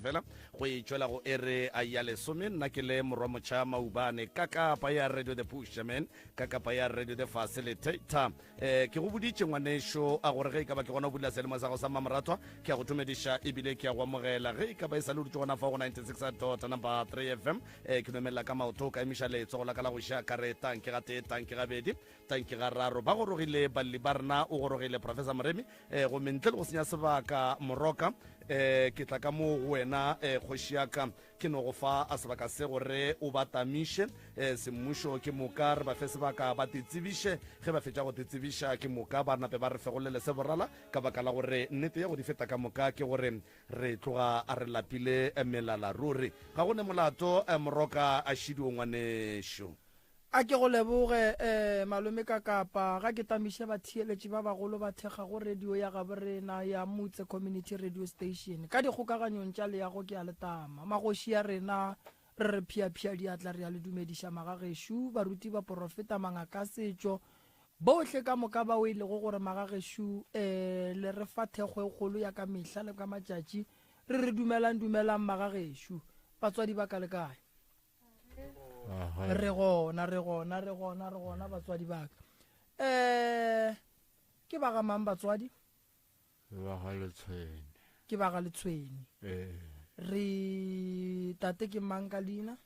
fela go itšwela go ere a ya lesome nna ke le morwa motšha maubane ka kapa ya radio the pusherman ka kapa ya radio the facilitator ke go boditše ngwanešo a gore ge e ka ba ke gona go bula selemo sa go sa mamoratwa ke ya go thomediša ebile ke ya go amogela ge e ka ba e sa le dutse gona fa go 96 number 3 fm ke nomelela ka maoto ka emiša letsogo la ka la go ša kare tanke ga tee tanke ga bedi tanke ga raro ba gorogile balli ba rena o gorogile professor moremi go mentle le go senya sebaka moroka ke tla ka mo wena kgoši yaka ke no go fa a sebaka se gore o batamiše semmušo ke moka re ba fe sebaka ba tetsebiše ge ba fetša go tetsebiša ke moka ba nape ba re fegolele se borala ka baka la gore nnete ya go di feta ka moka ke gore re tloga a re lapile melala ruri ga go ne molato moroka a šidio ngwanešo a ke go leboge malome ka kapa ga ke tamiše batheeletši ba bagolo ba thekga go radio ya gaborena ya motse community radio station ka dikgokaganyong tša leago ke a letama magoši ya rena re phiaphia diatla re ya le dumediša magagešo baruti ba porofeta mangaka setšo bohle ka moka ba o ile go gore magagešo le re fa thekgo e kgolo ya ka mehla le ka matšatši re dumelang magagešo batswadi ba ka le kae re gona batswadi ba ka ke ba ga mang batswadi ke ba ga letshweni re tate ke mang ka leina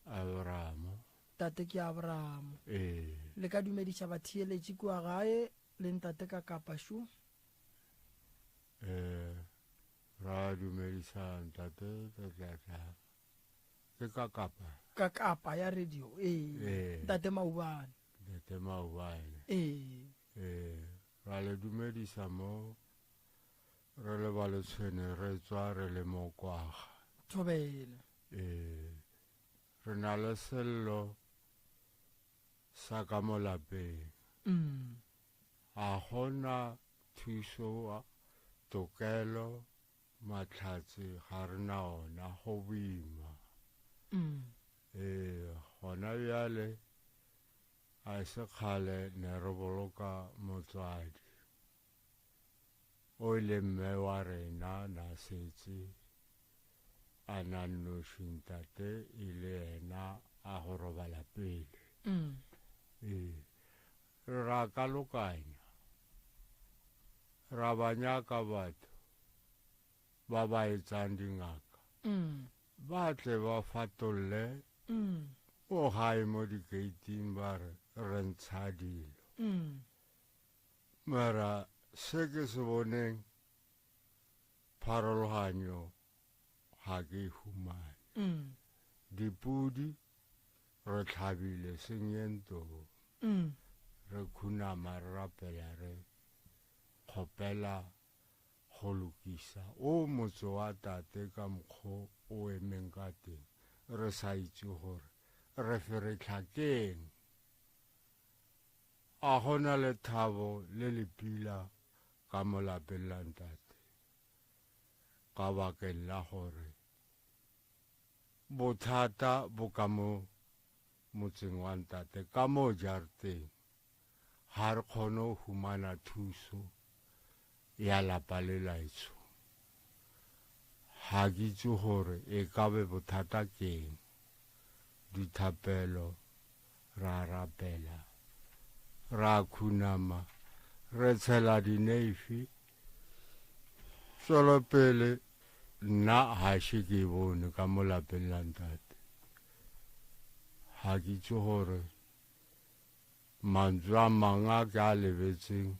Abraham tate ke Abraham le ka dumediša batheeletši kua gae le ntate ka kapašo ra dumediša ntate ke ka kapa ya radio ntate maubane ra le dumediša mo re le ba letshwene re tswa re le mo kwaga thobele re na le sello sa ka mo lapeng a gona thuso tokelo mahlatse ga re na ona go boima gona bjale a se kgale ne re boloka motswadi o ile mme wa rena na setse a na nnoši ntate ile yena a go robala pele ra kalokanya ra ba nyaka batho ba ba etsang dingaka ba tle ba fatolle o gae mo dikeiting ba re ntsha dilo mara se ke se boneng pharologanyo ga ke humane dipudi re tlhabile senyentong re khunama re rapela re kgopela go lokisa o motse wa tate ka mokgwa o emeng ka teng re sa itse gore re feretlhakeng a gona le thabo le lepila ka mo lapeng la ntate ka bakeng la gore bothata bo ka mo motseng wa ntate ka mo jareteng ga re kgone go humana thuso ya lapa le laetsho ga ke itse gore e ka be bothata keng dithapelo ra rapela ra khunama re tshela dineifi tswela pele nna ga se ke bone ka mo lapeng la ntate ga ke itse gore mantswe a mangwe a ke a lebetseng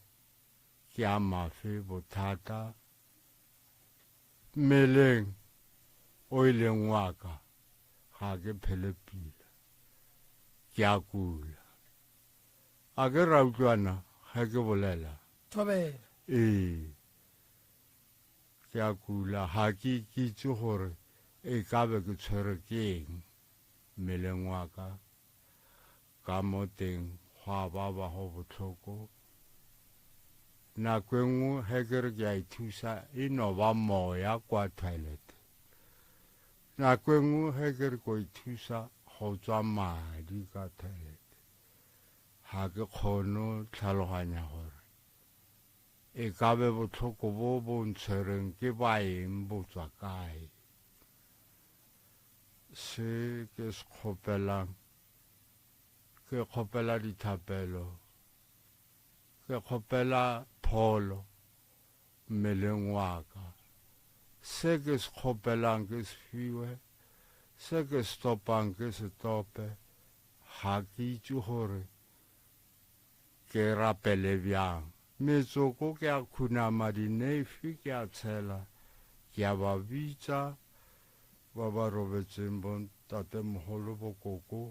ke a mafe bothata mmeleng o ileng wa ka ga ke phele pila ke a kula a ke ra utlwana ga ke bolela thobela ke a kula ga ke itse gore e ka be ke tshwere ke eng mmeleng wa ka ka mo teng gwa ba go botlhoko nako engwe ge ke re ke a ithusa e no ba moya kwa toilet nako engwe ge ke re ko ithusa go tswa madi ka toilet ga ke kgone tlhaloganya gore e ka be botlhoko bo bo ntshwereng ke baeng bo tswa kae se ke se kgopelang ke kgopela dithapelo ke kgopela pholo mmeleng wa ka se ke se kgopelang ke se fiwe se ke stopang ke se tope ga ke itse gore ke rapele bjang metsoko ke a khunama dineifi ke a tshela ke a ba bitsa ba ba robetseng bontatemogolo bokoko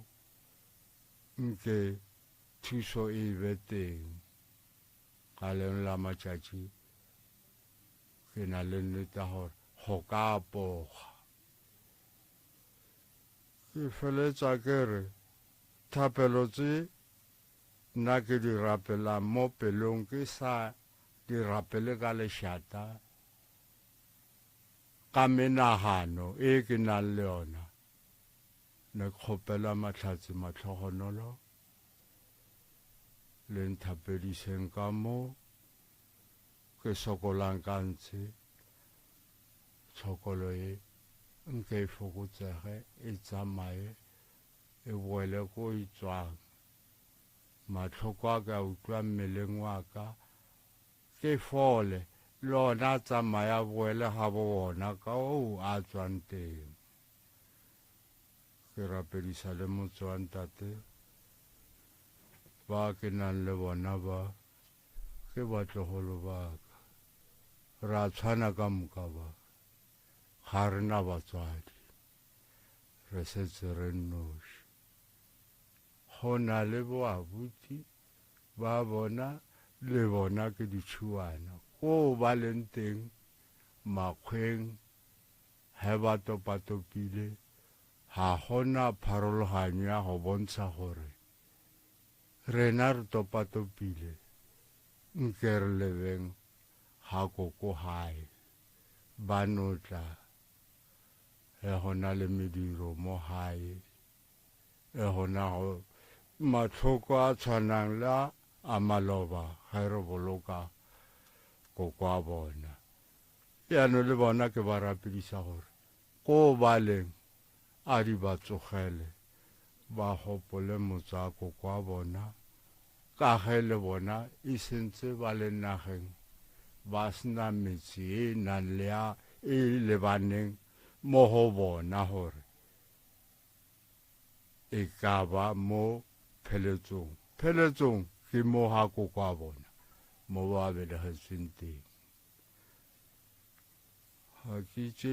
nke thuso e be teng ka leng la matšatši ke na le nnete gore go ka apoga ke feletša ke re thapelo tse nna ke di rapelang mo pelong ke sa di rapele ka lešata ka menagano e ke nang le yona ne kgopela mahlatse matlhogonolo le nthapediseng ka mo ke sokolang ka ntshe tshokolo e nke e fokotsege e tsamaye e boele ko e tswang matlhoko a ka utlwa mmeleng wa ka ke fole le ona a tsamaya boele ga bo bona ka o a tswang teng ke rapedisa le motse wa ntate ba ke nang le bona ba ke batlogolo ba ka ra tshwana ka moka ba ga re na batswadi re setse re nnoši go na le boabuti ba bona le bona ke ditšhuana ko ba leng teng makgweng ge ba topatopile ga gona pharologanyo ya go bontsha gore rena re topatopile nke re lebeng ga koko gae ba notla ge go na le mediro mo gae ge go na go matlhoko a tshwanang le a maloba ge re boloka koko a bona yaano le bona ke ba rapedisa gore ko baleng a di ba tsogele ba gopole motse a koko a bona ka ge le bona e sentse ba le nageng ba sena metsi e nang le a e lebaneng mo go bona gore e ka ba mo pheletsong ke mo ga koko a bona mo ba belegetseng teng ga ke itse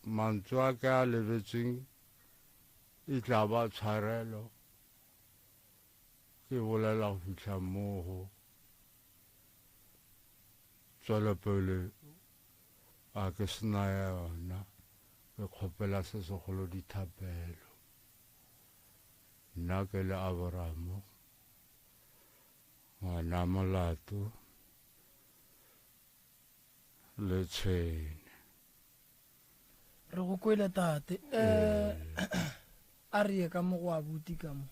mantswe a ke a lebetseng e tla ba tshwarelo ke bolela go fitlha moo go tswelopele a ke sena yona ke kgopela se segolo dithapelo nna ke le Abramo ngwana molato le Tshwene re go kwele tate a re ye ka mo go abuti ka mo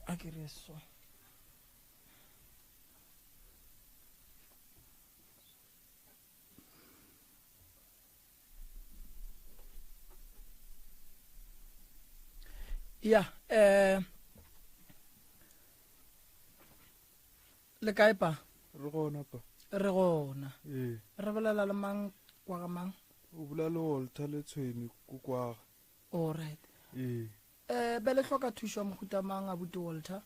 a ke re so ya le kae pa re gona pa re gona ee re bolela le mang kwa ga mang o bula le Walter le Tshwene ko kwaga alright be le hloka thušo ya mohuta mang abuti Walter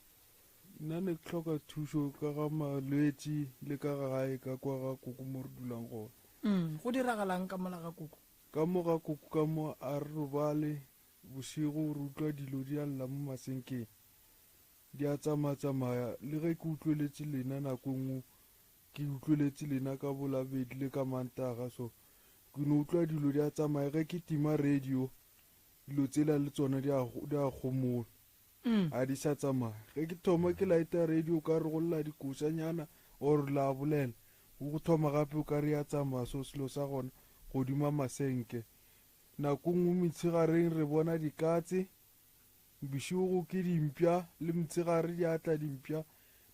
nna ne ke tlhoka thušo ka ga malwetse le ka gae ka kwa ga koko mo re dulang gona go diragalang ka mola ga koko ka mo ga koko ka mo a re robale bosigo re utlwa dilo di a lla mo masenkeng di a tsamaya le ge ke utlweletse lena nako nngwe ke utlweletse lena ka Bolabedi le ka Mantaga so ke ne utlwa dilo di a tsamaya ge ke tima radio dilo tsela le tsona di a gomola a di sa tsamaya ge ke thoma ke laeta radio ka re go lla dikosanyana or la bolela go thoma gape o ka re ya tsamaya so selo sa gona godima masenke nako nngwe metshegareng re bona dikatse bosigo ke dimpša le motshegare di atla dimpša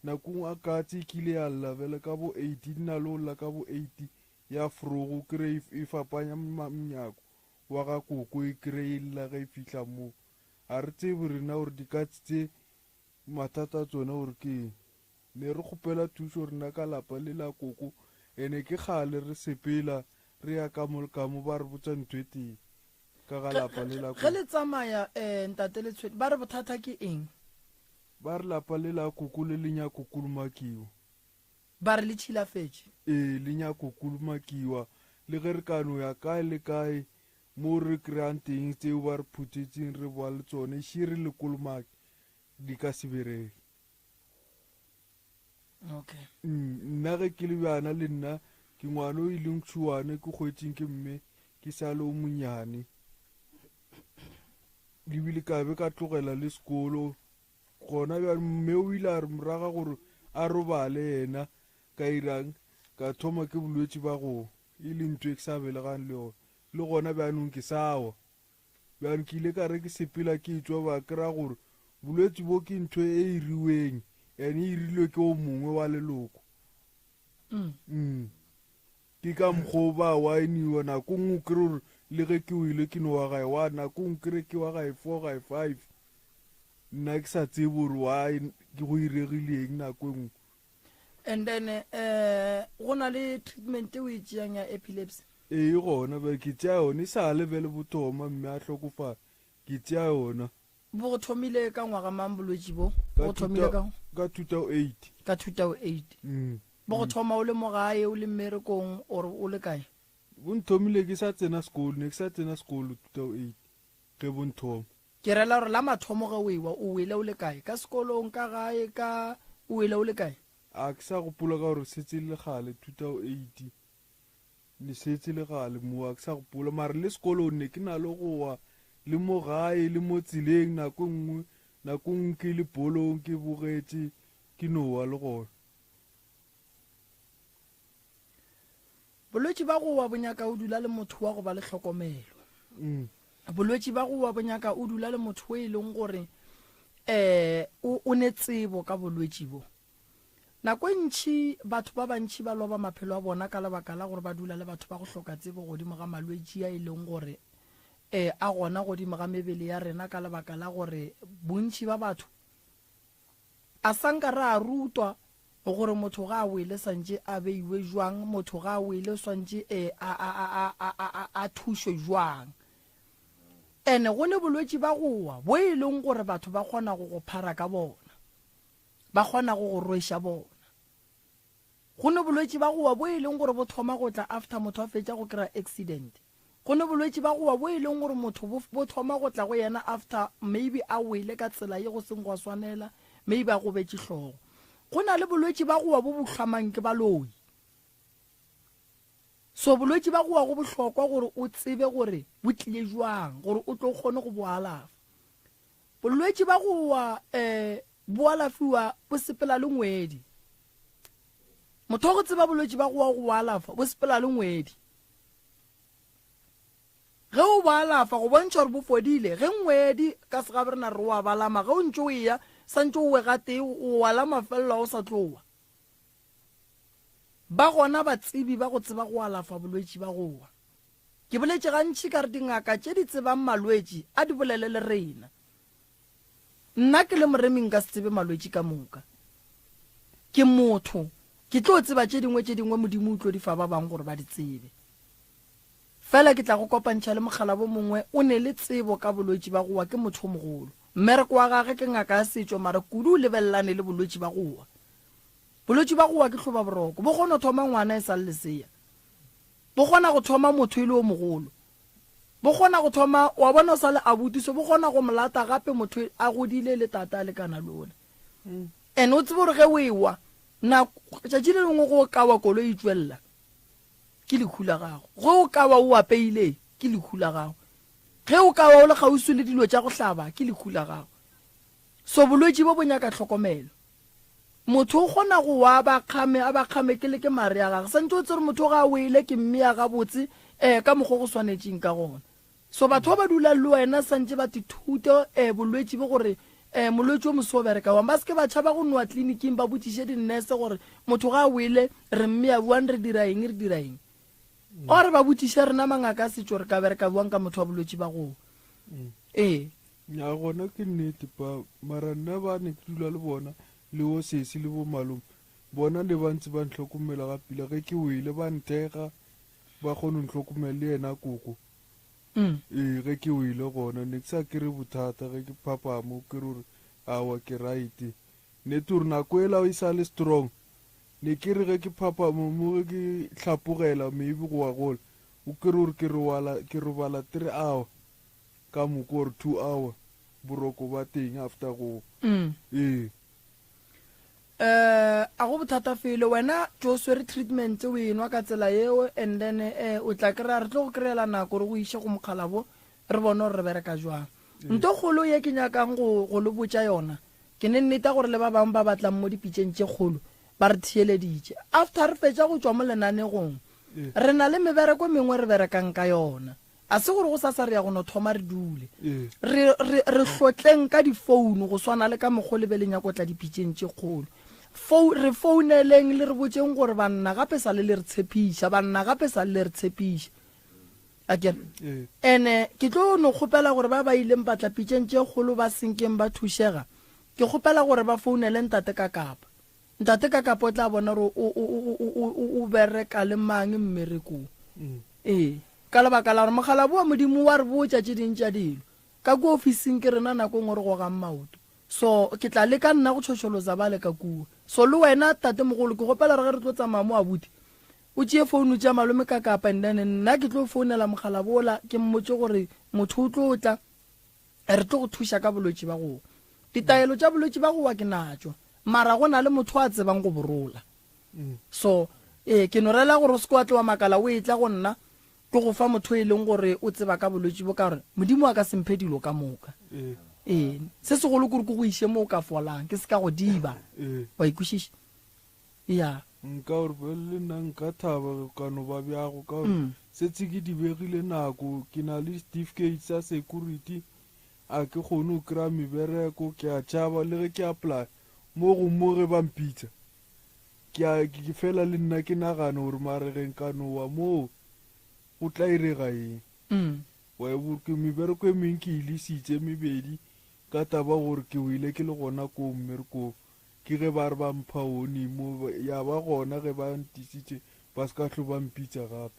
nakong a katse kile ya lavela ka bo 80 na lo la ka bo 80 ya frogo kre e fapanya mnyako wa ga koko e kre illa ga fihla mo a re tsebe rena gore dikatse tse mathata tsona gore ke ne re kgopela thuso rena ka lapa le la koko ene ke gale re sepela re ya ka mo ba re botsa ntwete ka ga lapa le la ge le tsamaya ntate le tshwete ba re bothata ke eng ba re lapa le la koko le lenya kokolomakiwa ba re le tšhilafetše lenya kokolomakiwa le ge re kano ya kae le kae mo re kry-ang teng tseo ba re phuthetseng re boa le tsone šire le kolomaki di ka se bereke okay nna ge ke le bjana le nna ke ngwana o ileng tšhuane ke kgwetseng ke mme ke sa le o monyane lebile ka be ka tlogela le sekolo gona bja mme o ile a re moraga gore a robale yena ka irang ka thoma ke bolwetse ba go e le ntho e ke sa belegang le yone le gona bjanong ke sawa bjano ke ile ka re ke sepela ke etswa ba kry-a gore bolwetse bo ke ntho e iriweng ene e irilwe ke o mongwe wa leloko ke ka mokgwa ba waeniwa nako ngwe kry gore le ge ke o ile ke no wa gae wa nako ngwe kry ke wa gae 4 gae 5 nna ke sa tsebe gore wa ke go iregileng nako ngwe and then go na le treatment o e tšeang ya epilepsy gona ba ke tšea yone e sa lebele bothoma mme a tlhokofala ke tšea yona bo go thomile ka ngwaga mang bolwetse bo go thomile ka 2008 ka 2008 bo go thoma o le mo gae o le mmerekong or o le kae bo nthomile ke sa tsena sekolo ne ke sa tsena sekolo 2008 ge bo nthoma ke rela gore la mathomo ge o ewa o wele o le kae ka sekolong ka gae ka o wele o le kae a ke sa gopola ka gore setse le gale 2008 ne setse le gale mo a ke sa gopola mare le sekolong ne ke na le gowa le mo gae le mo tseleng nako ngwe ke le bolong ke bogetse ke nowa le gona bolwetse ba go wa bonyaka o dula le motho wa go ba le tlhokomelo bolwetse ba go wa bonyaka o dula le motho o e leng gore o ne tsebo ka bolwetse bo nako ntšhi batho ba bantšhi ba loba maphelo a bona ka lebaka la gore ba dula le batho ba go hloka tsebo godimo ga malwetse a e leng gore a gona godimo ga mebele ya rena ka lebaka la gore bontšhi ba batho a sanka re a rutwa gore motho ga a wele santse a beiwe jwang motho ga a wele swantse a thušwe jwang ene go ne bolwetse ba gowa bo e leng gore batho ba kgona go go phara ka bona ba kgona go go rwesha bona go ne bolwetse ba gowa bo e leng gore bo thoma go tla after motho a fetša go kry accident go ne bolwetse ba gowa bo e leng gore motho bo thoma go tla go yena after maybe a wele ka tsela ye go seng go swanela maybe a go betse hlogo go na le bolwetse ba gowa bo bohlwamang ke baloi so bolwetse ba gowa go bohlokwa gore o tsebe gore bo tlile jwang gore o tlo kgone go bo alafa bolwetse ba gowa bo alafiwa bo sepela le ngwedi motho go tseba bolwetse ba gowa go alafa bo sepela le ngwedi ge o bo alafa go bontšha gore bo fodile ge ngwedi ka sega re na re wa balama ge o ntse o ya santse o wegate o wala mafelelo o sa tlowa ba gona batsebi ba go tseba go alafa bolwetse ba gowa ke boletse gantši ka re dingaka tše di tsebang malwetse a di bolele le rena nna ke le moreming ka se tsebe malwetse ka moka ke motho ke tlo tseba tše dingwe modimo o tlo di fa ba bang gore ba di tsebe fela ke tla go kopantšha le mogala bo mongwe o ne le tsebo ka bolwetse ba gowa ke motho o mogolo mmereko wa gage ke ngaka ya setšo mara kudu o lebelelane le bolwetse ba gowa bolwetse ba gowa ke tlhoba boroko bo kgona go thoma ngwana e sa le leseya bo kgona go thoma motho e le o mogolo bo kgona go thoma wa bona o sa le abutiso bo kgona go molata gape motho a godile le tata a lekana lone and o tsebe gore ge o ewa tšatši le lengwe go kawa kolo e tswelela ke lekhula gago ge o kawa o apeile ke lekhula gago ge o kawa o le gausi le dilo tša go hlaba ke lekhula gago so bolwetse bo bonyaka tlhokomelo motho o kgona go wa a bakgame ke le ke mare ya gage santse o tsere motho ga a wele ke mme ya gabotse ka mokgwa go swanetseng ka gona so batho ba dula le wena santse ba thute bolwetse bo gore molwetse o moso o bereka wang ba seke ba tšhaba go noa tleliniking ba botiše dinnese gore motho ga a wele re mme ya buang re dira eng re dira eng ore ba botiše rena mangaka a setso re ka bereka buang ka motho wa bolwetse ba go ya gona ke nnete pa mara nna ba ne ke dula le bona le o sesi le bo malome bona ne ba ntse ba ntlhokomela ga pila ge ke wele ba nthega ba kgone go ntlhokomela le yena koko ge ke wele gona ne ke sa kere bothata ge ke phapamo ke re gore awa ke right nete gore nako ela e sa le strong ne ke re ge ke phapamo mo ge ke tlhapogela maybe go wa gola o kere gore ke robala 3 hour ka moko gore 2 hour boroko ba teng after go a go bothata fele wena jo swere treatment o enwa ka tsela eo and then o tla kry-a re tlo go kry-ela nako gore go iše go mokgalabo re bone gore re bereka jwang nto kgolo ye ke nyakang go le botša yona ke ne nneta gore le ba bangwe ba batlang mo dipitšeng tše kgolo ba re thieleditše after re fetša go tšwa mo lenanegong re na le mebereko mengwe re berekang ka yona a se gore go sa re ya go no thoma re dule re hlotleng ka difounu go swana le ka mokgo le beleng ya kotla dipitšeng tše kgolo re founeleng le re botseng gore banna gape sa le re tshepiša banna gape sa le re tshepiša akere ene ke tlo no kgopela gore ba ileng batla pitšeng tše kgolo ba senkeng ba thušega ke kgopela gore ba founele ntate ka kapa o tla bona gore o bereka le mang mmerekong ka lebaka la gore mogala boa modimo wa re botša tše ding tša dilo ka ko officing ke rena nakong gore go gang maoto so ke tla le ka nna go tšhošoloza ba le ka kua so le wena tate mogolo ke gopela re ge re tlo tsamaya mo abuti o tšee founu tša malome ka kapa ndane nna ke tlo founela mogala bola ke mmotse gore motho o tlo tla re tlo go thuša ka bolwetse ba go ditaelo tša bolwetse ba gowa ke natšo mara go na le motho a tsebang go borola so ke no rela gore o se ko wa tle wa makala o e tla go nna ke go fa motho e leng gore o tseba ka bolwetse bo ka gore modimo a ka semphe dilo ka moka se segolo kore ko go iše mo o ka folang ke se ka go diba wa ikwešiša nka gore le nna nka thaba ka no ba bjago ka gore setse ke di begile nako ke na le certificate sa security a ke kgone go kry-a mebereko ke a tšhaba le ge ke apply mo ge ba mpitsa ke fela le nna ke nagane gore maregeng ka nowa moo o tla irega eng ke mebereko e meng ke ilisitse mebedi ka taba gore ke wile ke le gona ko mmerekong ke ge ba re ba mpha one mo ya ba gona ge ba ntisitse ba se ka tlo ba mpitsa gape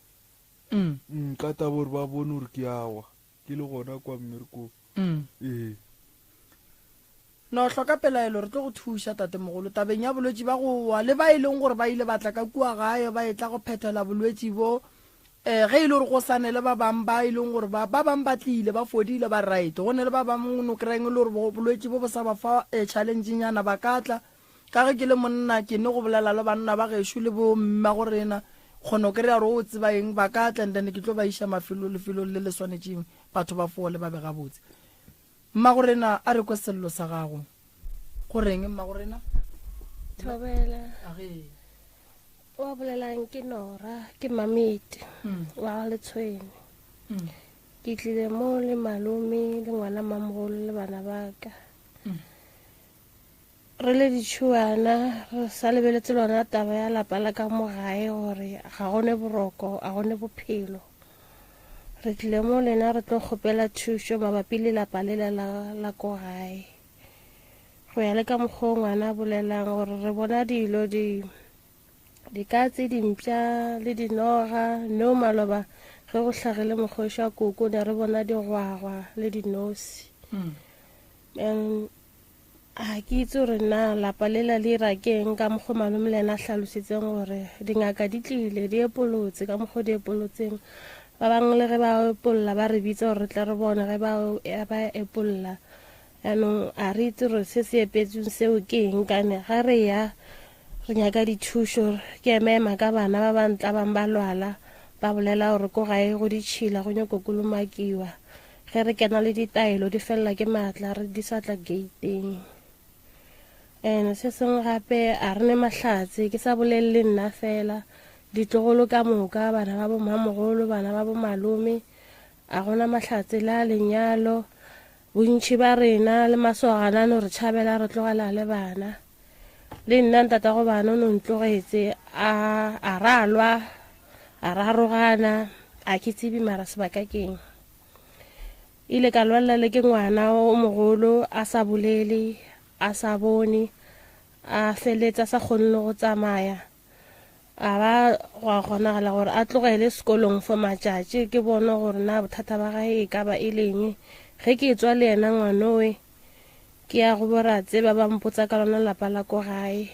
ka taba gore ba bone gore ke awa ke le gona kwa mmerekong no hloka pelaelo re tlo go thuša tate mogolo tabeng ya bolwetse ba go wa le ba e leng gore ba ile batla ka kua gae ba e tla go phethela bolwetse bo ge e le gore go sane le ba bang ba e leng gore ba bang ba tlile ba fodile ba right go ne le ba bang no kry-eng le gore bolwetse bo bo sa ba fa challenge-nyana ba ka tla ka ge ke le monna ke ne go bolela le banna ba gešo le bo mma go rena kgono ke re ya gore o tseba eng ba ka tla ndane ke tlo ba iša mafelo le le swanetšeng batho ba fole ba bega botse mma go rena a re ko sello sa gago go reng mma go rena Thobela wa bolelang ke Nora ke mamete wa le tshwene ke tlile mo le malome le ngwana mamogolo le bana ba ka re le ditšhuana re sa lebeletse lona taba ya lapa la ka mo gae gore ga gone boroko a gone bophelo re tlile mo lena re tlo kgopela thušo mabapi le lapa le la ko gae go ya le ka mokgwa ngwana a bolelang gore re bona dilo dikatse dimpša le dinoga no maloba ge go tlhagile mokgoši wa koko ne re bona digwagwa le dinosi a ke itse gore na lapa lela le irakeng ka mokgwa malome le ena a tlhalosetseng gore dingaka di tlile di epolotse ka mokgwa di epolotseng ba bangwe le ge ba epolola ba re bitsa gore re tle re bone ge ba epolola yaanong a re itse gore se se epetseng seo ke eng kane ga re ya re nyaka dithušo ke emema ka bana ba bantla bang ba lwala ba bolela gore ko gae go ditšhila go nyako kolomakiwa ge re kena le ditaelo di felela ke maatla re di sa tla gateng se sengwe gape a re ne mahlatse ke sa bolelele nna fela ditlogolo ka moka bana ba bo mamogolo bana ba bo malome a gona mahlatse la lenyalo bontši ba rena le masogana no re tšhabela re tlogela le bana le nna ntata go bana no ntlogetse a ralwa a rarogana a ke tsebe mara sebaka keng ile ka lwalela le ke ngwana o mogolo a sa bolele a sa bone a feletsa sa kgone le go tsamaya a ba go a kgonagala gore a tlogele sekolong for matšatši ke bone gore na bothata ba gae e ka ba e leng ge ke tswa le yena ngwanowe ke ya go boratse ba ba mpotsa ka lona lapa la ko gae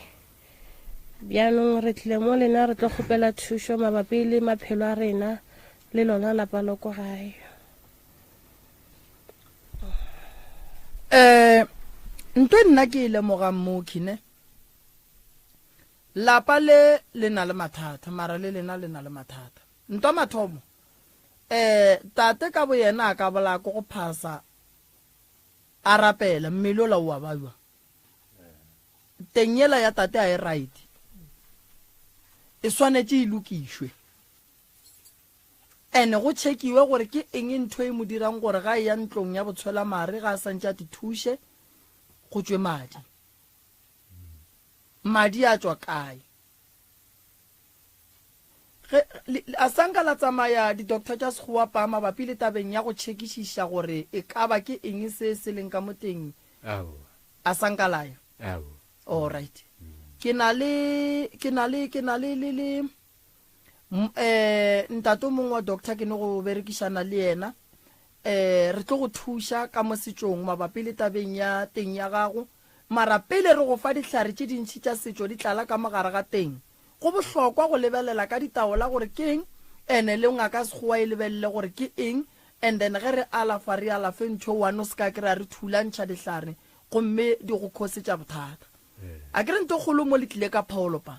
bjanong re tlile mo lena re tlo kgopela thušo mabapi le maphelo a rena le lona lapa la ko gae ntwe nna ke ile moga mmokine lapa le na le mathata mara le lena le na le mathata ntwa mathomo tate ka bo yena ka bola ko go phasa a rapela mmele la wa ba tenyela ya tate a e right e swanetse e lokishwe ene go chekiwe gore ke eng ntho e mo dirang gore ga ya ntlong ya botshwela mare ga santja dithushe go tswe madi a tswa kae a sanka la tsamaya di-doctor tša sekgowa pa mabapi le tabeng ya go tšhekišiša gore e ka ba ke eng se se leng ka moteng a sanka laya alright ke na le ntato mongwe wa doctor ke ne go berekišana le yena re tlo go thuša ka mo setšong mabapi le tabeng ya teng ya gago mara pele re go fa dihlare tše dintšhi tša setšo di tlala ka mogare ga teng go bohlokwa go lebelela ka ditaola gore ke eng ene le ngaka sekgowa e lebelele gore ke eng and then ge re alafa re alafe ntho one o se ka kry-a re thulantšha dihlare gomme di go kgosetša bothata a kere nto kgolo mo le tlile ka pholo pa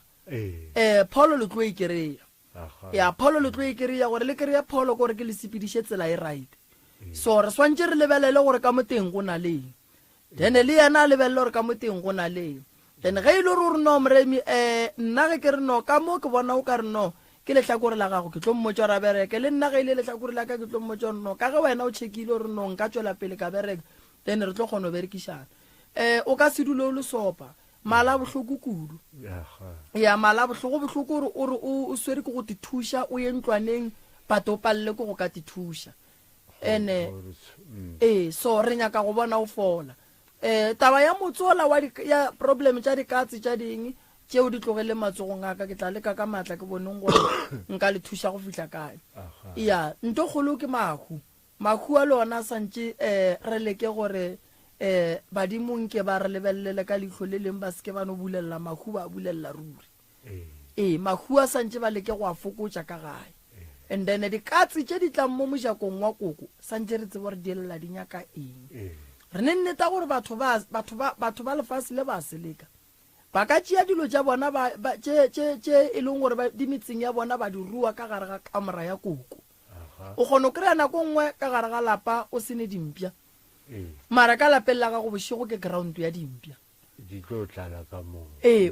pholo le tlo e kry-a ya pholo le tlo e kry-a gore le kry-a pholo gore ke le sepediše tsela e right so re swantše re lebelele gore ka mo teng go na leng then le yena a lebelele gore ka mo teng go na leng then ge e le gore no moremi nna ge ke re no ka mo ke bona o ka re no ke lehlakore la gago ke tlo mmotsa ra bereke le nna ge ile lehlakore la ka ke tlo mmotsa no ka ge wena o checkile gore no nka tswela pele ka bereke then re tlo kgona go berekišana o ka se dule o le sopa mala bohloko kudu ya mala bohloko gore o swere ke go te thuša o ye ntlwaneng pato palle ko go ka te thuša ene so re nyaka go bona o fola taba ya motsola ya problem tša dikatse tša ding tšeo di tlogele matsogong aka ke tla leka ka matla ke boneng gore nka le thuša go fihla kae ya nto kgolo ke mahu a le ona santše re leke gore badimong ke ba re lebelele ka leitlho le leng ba seke ba no bulelela mahu ba bulelela ruri mahu a santše ba leke go a fokotša ka gae and then dikatse tše di tlang mo mojakong wa koko santše re tsebo re dielela di nyaka eng re ne nneta gore batho ba lefase le ba seleka ba ka tšea dilo tša bona tše e leng gore di metseng ya bona ba di rua ka gare ga kamora ya koko o kgona o kry-a nako nngwe ka gare ga lapa o sene dimpša mara ka lapeng la gago bošego ke ground ya dimpša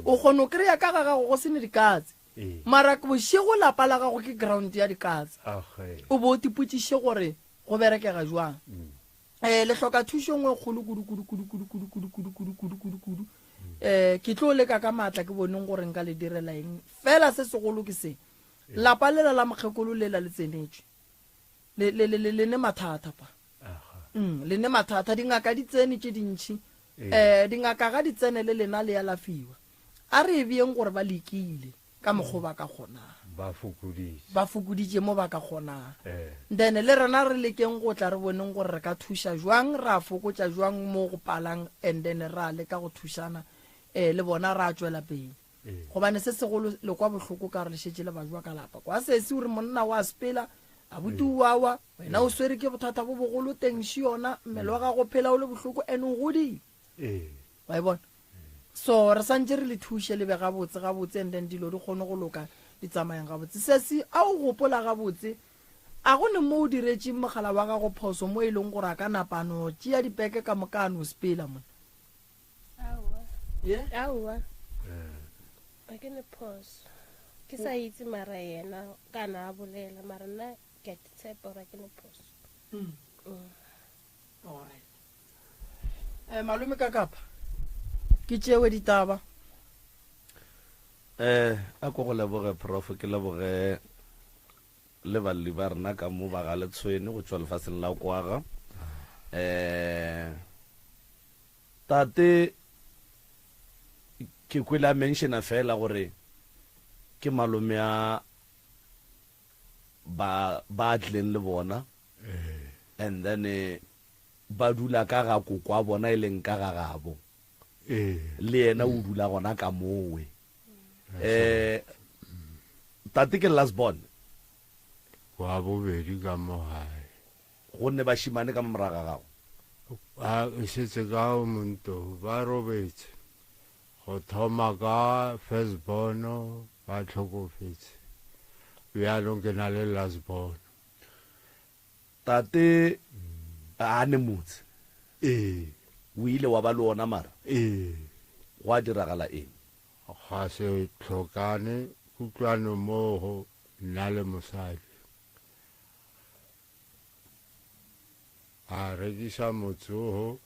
o kgona o kry-a ka ga gago go sene dikatse mara bošego lapa la gago ke ground ya dikatse o bo o tipotšiše gore go berekega jwang le hloka thušo ngwe kgolo kudu ke tlo leka ka matla ke boneng gore nka le direla eng fela se segolo ke se lapa lela la mokgekolo lela le tsenetšwe le ne mathata pa le ne mathata dingaka di tsene tše dintšhi dingaka ga di tsene le lena le ya lafiwa a re e bieng gore ba lekile ka mokgo ba ka kgonang ba fokoditše mo ba ka kgonang then le rena re lekeng go tla re boneng gore re ka thuša jwang ra fokotša jwang mo go palang and then ra leka go thušana le bona ra tswela pele gobane se segolo le kwa bohloko ka re le šetše le bajwa ka lapa kwa sese ore monna wa sepela a buti wawa wena o swere ke bothata bo bogolo tengši yona mmele wa gago phela o le bohloko ene o godile wa e bona so re santše re le thuše lebe gabotse and then dilo di kgone go loka di tsamayang gabotse sesi a o gopola gabotse a go ne mo o diretše mogala wa gago phoso mo e leng gore a ka napano tšea dipeke ka mokano o sepela mona aowa a ke ne phoso ke sa itse mara yena kana a bolela mara nna ke a tshepa gore a ke ne phoso malome ka kapa ke tšewe ditaba a ko go leboge prof ke leboge le balli ba rena ka mo ba ga le tshwene go tswa lefatsheng la kwaga tate ke kwela mentiona fela gore ke malome a ba tleng le bona and then ba dula ka ga kokwa bona e leng ka ga gabo le yena o dula gona ka mowe tate ke last born wa bobedi ka mogae gonne ba shimane ka moraga gago e setse ka o monto ba robetse go thoma ka firstborno ba tlhokofetse bjalong ke na le lastborn tate a ne motse o ile wa ba le ona mara go a diragala eng ga se tlhokane kutlwano mogo nna le mosadi a rekisa motsogo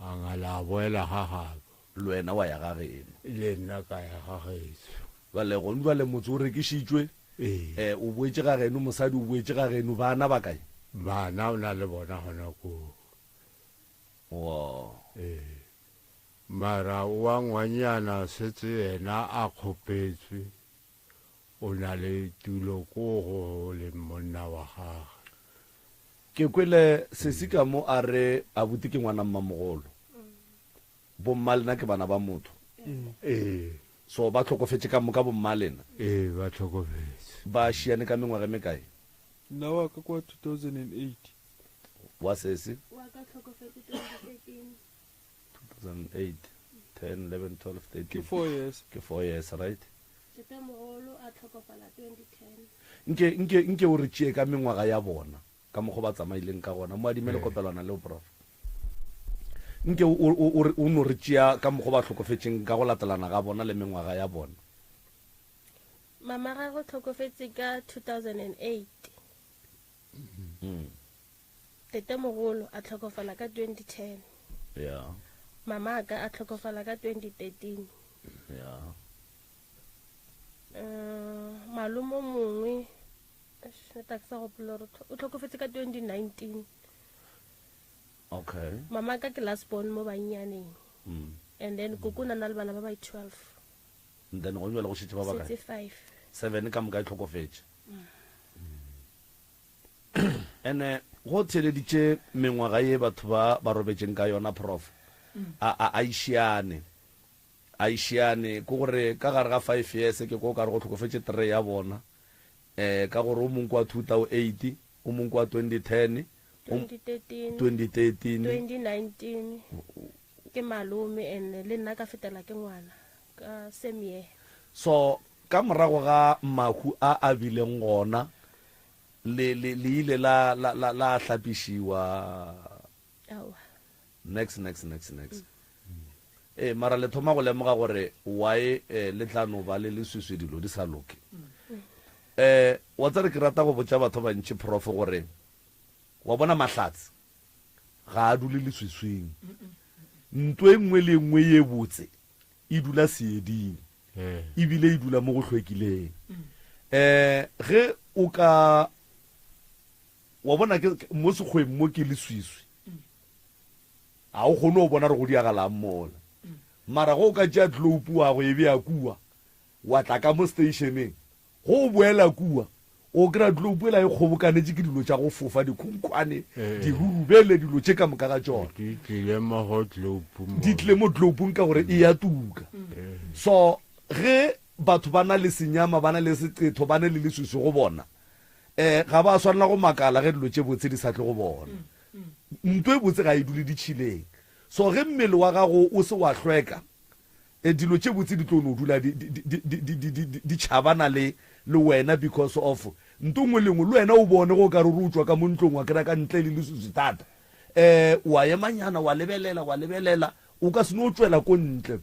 a ngala a boela ga gabo le wena wa ya gage eno le nna ka ya gagetso bale gone bale motse o rekišitšwe o boetse ga geno mosadi o boetse ga geno bana ba kae bana o na le bona gona koo mara wa ngwanyana setse yena a kgopetswe o na le tulo ko go le monna wa gage ke kwele sesi ka mo a re abuti ke ngwana mmamogolo bomma lena ke bana ba motho so ba tlhokofetse ka moka bomma lena ba tlhokofetse ba šiane ka mengwaga me kae nna wa ka kwa 2008 wa sesi wa ka tlhokofetse 2013 2008 10 11 12 ke 13 4 years ke 4 years right Tetemogolo a tlhokofala 2010 nke o re tšee ka mengwaga ya bona ka mokgo ba tsamaileng ka gona mo adimele kopelwana le prof nke o no re tšea ka mokgo ba tlhokofetseng ka go latelana ga bona le mengwaga ya bona mama ga go tlhokofetse ka 2008 Tetemogolo a tlhokofala ka 2010 yeah mama ka a tlhokofala ka 2013 yeah malumo mongwe taxa go ploro o tlhokofetse ka 2019 okay mama ka ke last born mo bannyaneng and then kokona na le bana ba ba 12 then go jwale go šetse ba ba kae 65 7 ka moka e tlhokofetse ene go theleditše mengwaga ye batho ba robetseng ka yona prof a išiane ko gore ka gare ga 5 years ke ko ka re go tlhokofetse 3 ya bona ka gore o mongwe kwa 2008 o mongwe kwa 2010 2013 2019 ke malome and le nna ka fetela ke ngwana ka same year so ka morago ga mahu a bileng gona le ile la hlapišiwa next mara le thoma go lemoga gore why le tlano ba le leswiswi dilo di sa loke wa tsare ke rata go botsa batho ba ntši prof gore wa bona mahlatsi ga a dule leswiswing ntwe engwe le engwe ye botse e dula seeding ebile e dula mo go hlwekileng ge o ka wa bona ke mo sekgweng mo ke leswiswi a o kgone o bona re go diagalang mola mara go ka tšea tlopu wa go e be ya kua wa tla ka mo stationeng go boela kua o kry-a tlopu ela e kgobokanetse ke dilo tša go fofa dikhunkwane dirurubele dilo tše ka moka ga tšona di tlile mo tlopung ka gore e ya tuka so ge batho ba na le senyama ba na le seqetho ba na le leswiswi go bona ga ba swanela go makala ge dilo tše botse di sa tle go bona ntwe botse ga e dule ditšhileng so ge mmele wa gago o se wa hlweka dilo tše botse di tlo no dula di tšhabana le wena because of ntongwe lengwe le wena o bone go ka re o tswa ka mo ntlong wa kry-a ka ntle le leswiswi thata wa emanyana wa lebelela o ka se no tswela ko ntle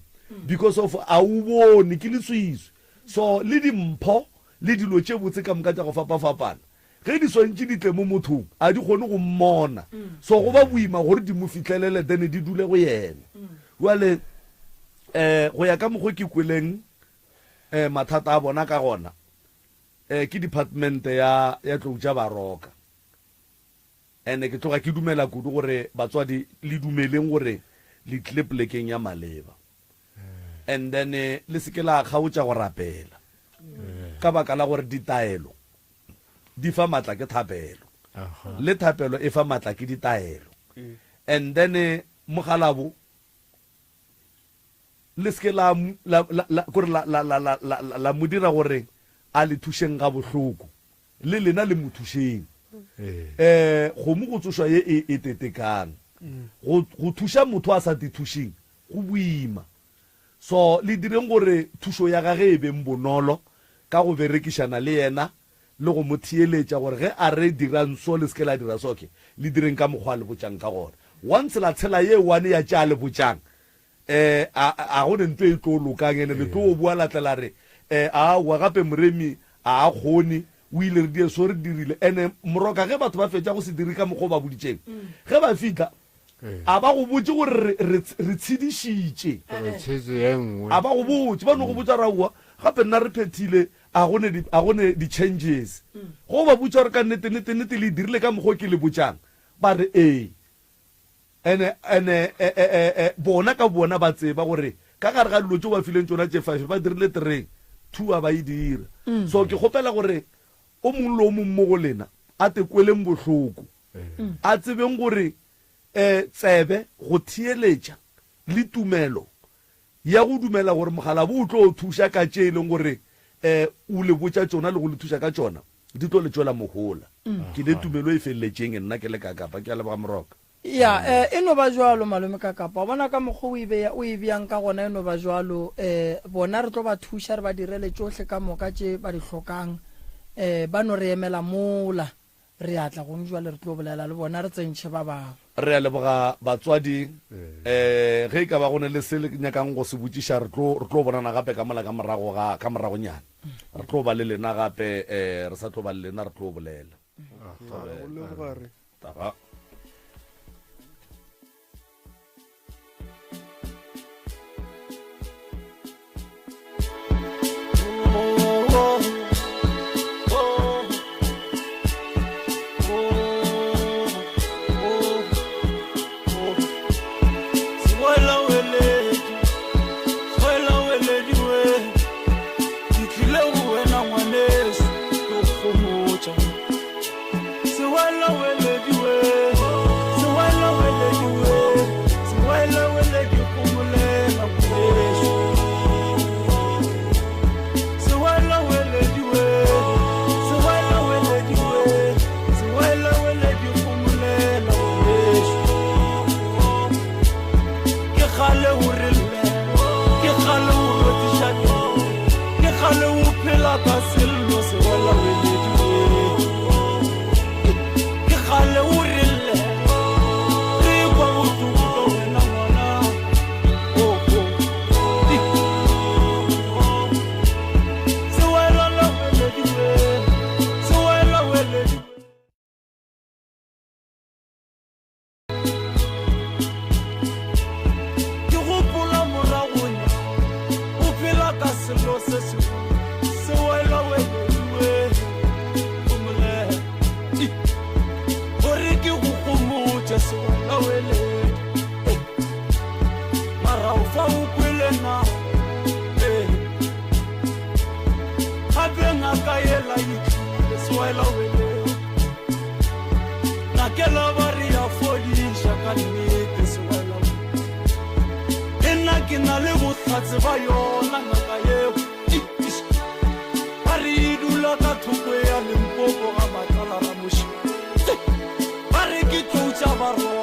because of a o bone ke leswiswi so le dimpho le dilo tše botse ka moka tša go fapafapana ge di swantse di tle mo mothong a di kgone go mmona so go ba boima gore di mo fitlhelele then di dule go yena wale go ya ka mokgwa ke kweleng mathata a bona ka gona ke department ya tlou tša baroka ene ke tloga ke dumela kudu gore batswadi le dumeleng gore le tlile plekeng ya maleba and then le seke la kgaotša go rapela ka baka la gore ditaelo di fa matla ke thapelo le thapelo e fa matla ke ditaelo and then mogalabo le seke la mo dira gore a le thušeng ga bohloko le lena le mo thušeng go mo go tsošwa ye e tetekang go thuša motho a sa te thušeng go boima so le direng gore thušo ya gage e beng bonolo ka go berekišana le yena le go mo thieletša gore ge a re dirang so le seke la dira soke le direng ka mokgwa le botšang ka gore once la tshela ye one ya tša le botšang a go ne ntho e tlo lokang ene le tlo o bua latlela re wa gape moremi a kgone o ile re die so re dirile ene moroka ge batho ba fetša go se dire ka mokgwa ba boditšeng ge ba fitlha a ba go botse gore re tshedišitše a ba go botse ba no go botsa raua gape nna re phethile a gone di-changes go ba botsa gore ka nnete le dirile ka mokgwa ke le botšang ba re ene bona ka bona ba tseba gore ka gare ga dilo tse ba fileng tsona tse 5 ba dirile 3 2 a ba e dira so ke kgopela gore o mongwe le o mongwe mo go lena a te kweleng bohloko a tsebeng gore tsebe go thieletša le tumelo ya go dumela gore mogala bo o tlo o thuša ka tše e leng gore o le botša tsona le go le thuša ka tsona di tlo le tšwela mogola ke le tumelo e feleletšeng nna ke le kakapa ke a leboga moroka ya e no ba jwalo malome ka kapa bona ka mokgwa o e bjang ka gona e no ba jwalo bona re tlo ba thuša re ba direle tsohle ka moka tše ba di hlokang ba no re emela mola re atla gong jwale re tlo bolela le bona re tsentšhe ba bangwe re a leboga batswadi ge e ka ba gone le se le nyakang go se botšiša re tlo bonana gape ka moragonyana re tlo ba le lena gape re sa tlo ba le lena re tlo bolela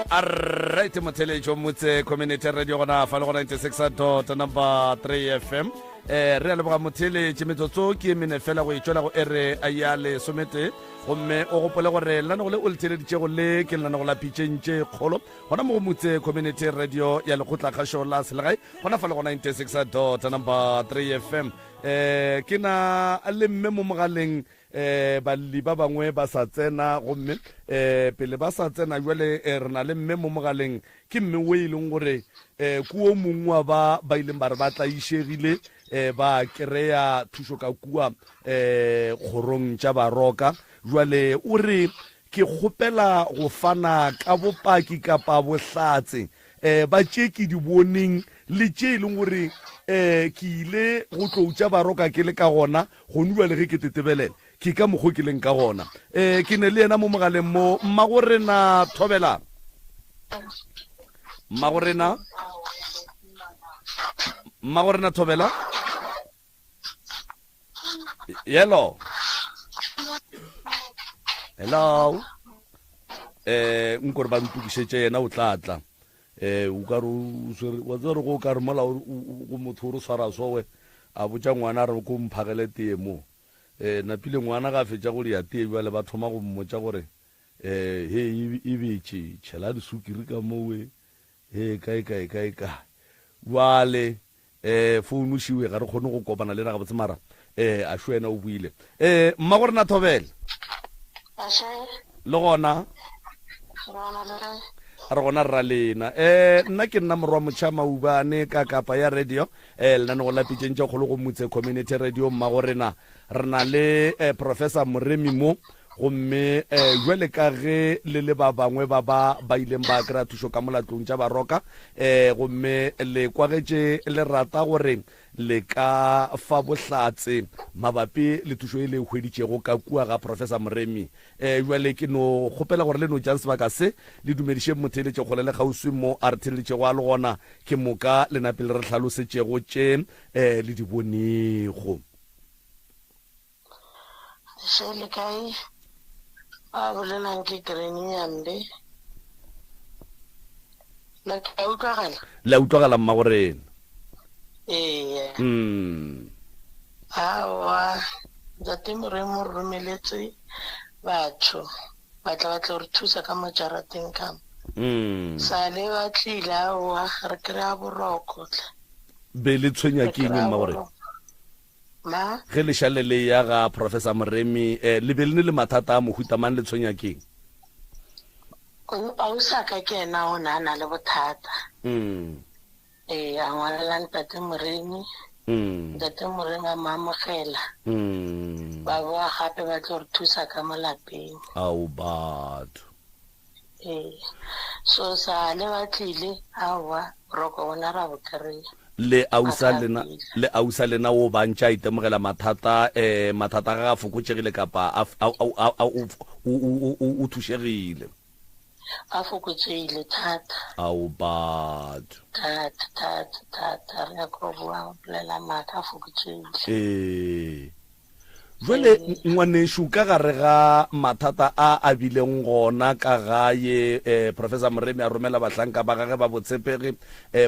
Alright, motheletšo motse community radio gona fa le go 96.3 FM re a leboga motheletše metsotso ke mene fela go itšwela go ere a ya le somete gomme o gopole gore lana go le o le theleditše go le ke lana go la pitšentše kgolo gona mo go motse community radio ya lekgotla kgašo la selegae gona fa le go 96.3 FM ke na le mme mo mogaleng balli ba bangwe ba sa tsena gomme pele ba sa tsena jwale re na le mme mo mogaleng ke mme o e leng gore kuo mongwe wa ba ileng ba re ba tla išegile ba kereya thušo ka kua kgorong tša baroka jwale o re ke kgopela go fana ka bopaki kapa bohlatse ba tše ke di boneng le tše e leng gore ke ile go tloutša baroka ke le ka gona gone jwale ge ke tetebelele ke ka mokgwa ke leng ka gona ke ne le yena mo mogaleng mo mmagorena Thobela mmagorena Thobela hello nkore ba ntukišetše yena o tlatla o ka re wa tsere go ka re mola go motho o re swara sowe a botša ngwana re ko mphagele tee mo napile ngwana ga fetša go dia tee jwale ba thoma go mmotša gore he e betše tšhela disukiri ka mowe he kae jwale founu šiwe ga re kgone go kopana le ena ga botse mara a šo ena o buile mmagorena Thobela le gona re gona rra lena nna ke nna morwa motšha Maubane ka kapa ya radio lenane go lapitšentše kgolo go motse community radio mmagorena re na le Professor Moremi mo gomme jwele ka ge le ba bangwe ba ileng ba kry-a thušo ka molatlong tša baroka gomme le kwagetše le rata gore le ka fa bohlatse mabapi le thušo e le hweditšego ka kua ga Professor Moremi jwale ke no kgopela gore le no tšang sebaka se le dumediše motheletše kgole le kgauswi mo a re theletšego a le gona ke moka le napele re hlalosetšego tše le di bonego le kae a bolelang ke Greni Nyambe la ka utlwagala mmagorena awa ntate Moremi o romeletse batho ba tla re thusa ka mojarateng ka sa le ba tlile awa re kry-a boroko be le tshwenya ke eng mmagorena ge le šale le ya ga Professor Moremi le be le ne le mathata a mohuta mang le tshwenya ke eng a o sa ka ke ena o na na le bothata a ngwalela ntate Moremi ntate Moremi a maamogela ba boa gape ba tlo re thusa ka malapeng ao batho so sa le ba tlile awa roko bona ra bo kry-a le ausa lena o bantša itemogela mathata ga a fokotšegile kapa o thušegile a fokotšegile thata ao batho thata re ya ko bua bolela maaka a fokotšegile jwale ngwanešo ka gare ga mathata a bileng gona ka gae Professor Moremi a romela bahlanka ba gage ba botshepegi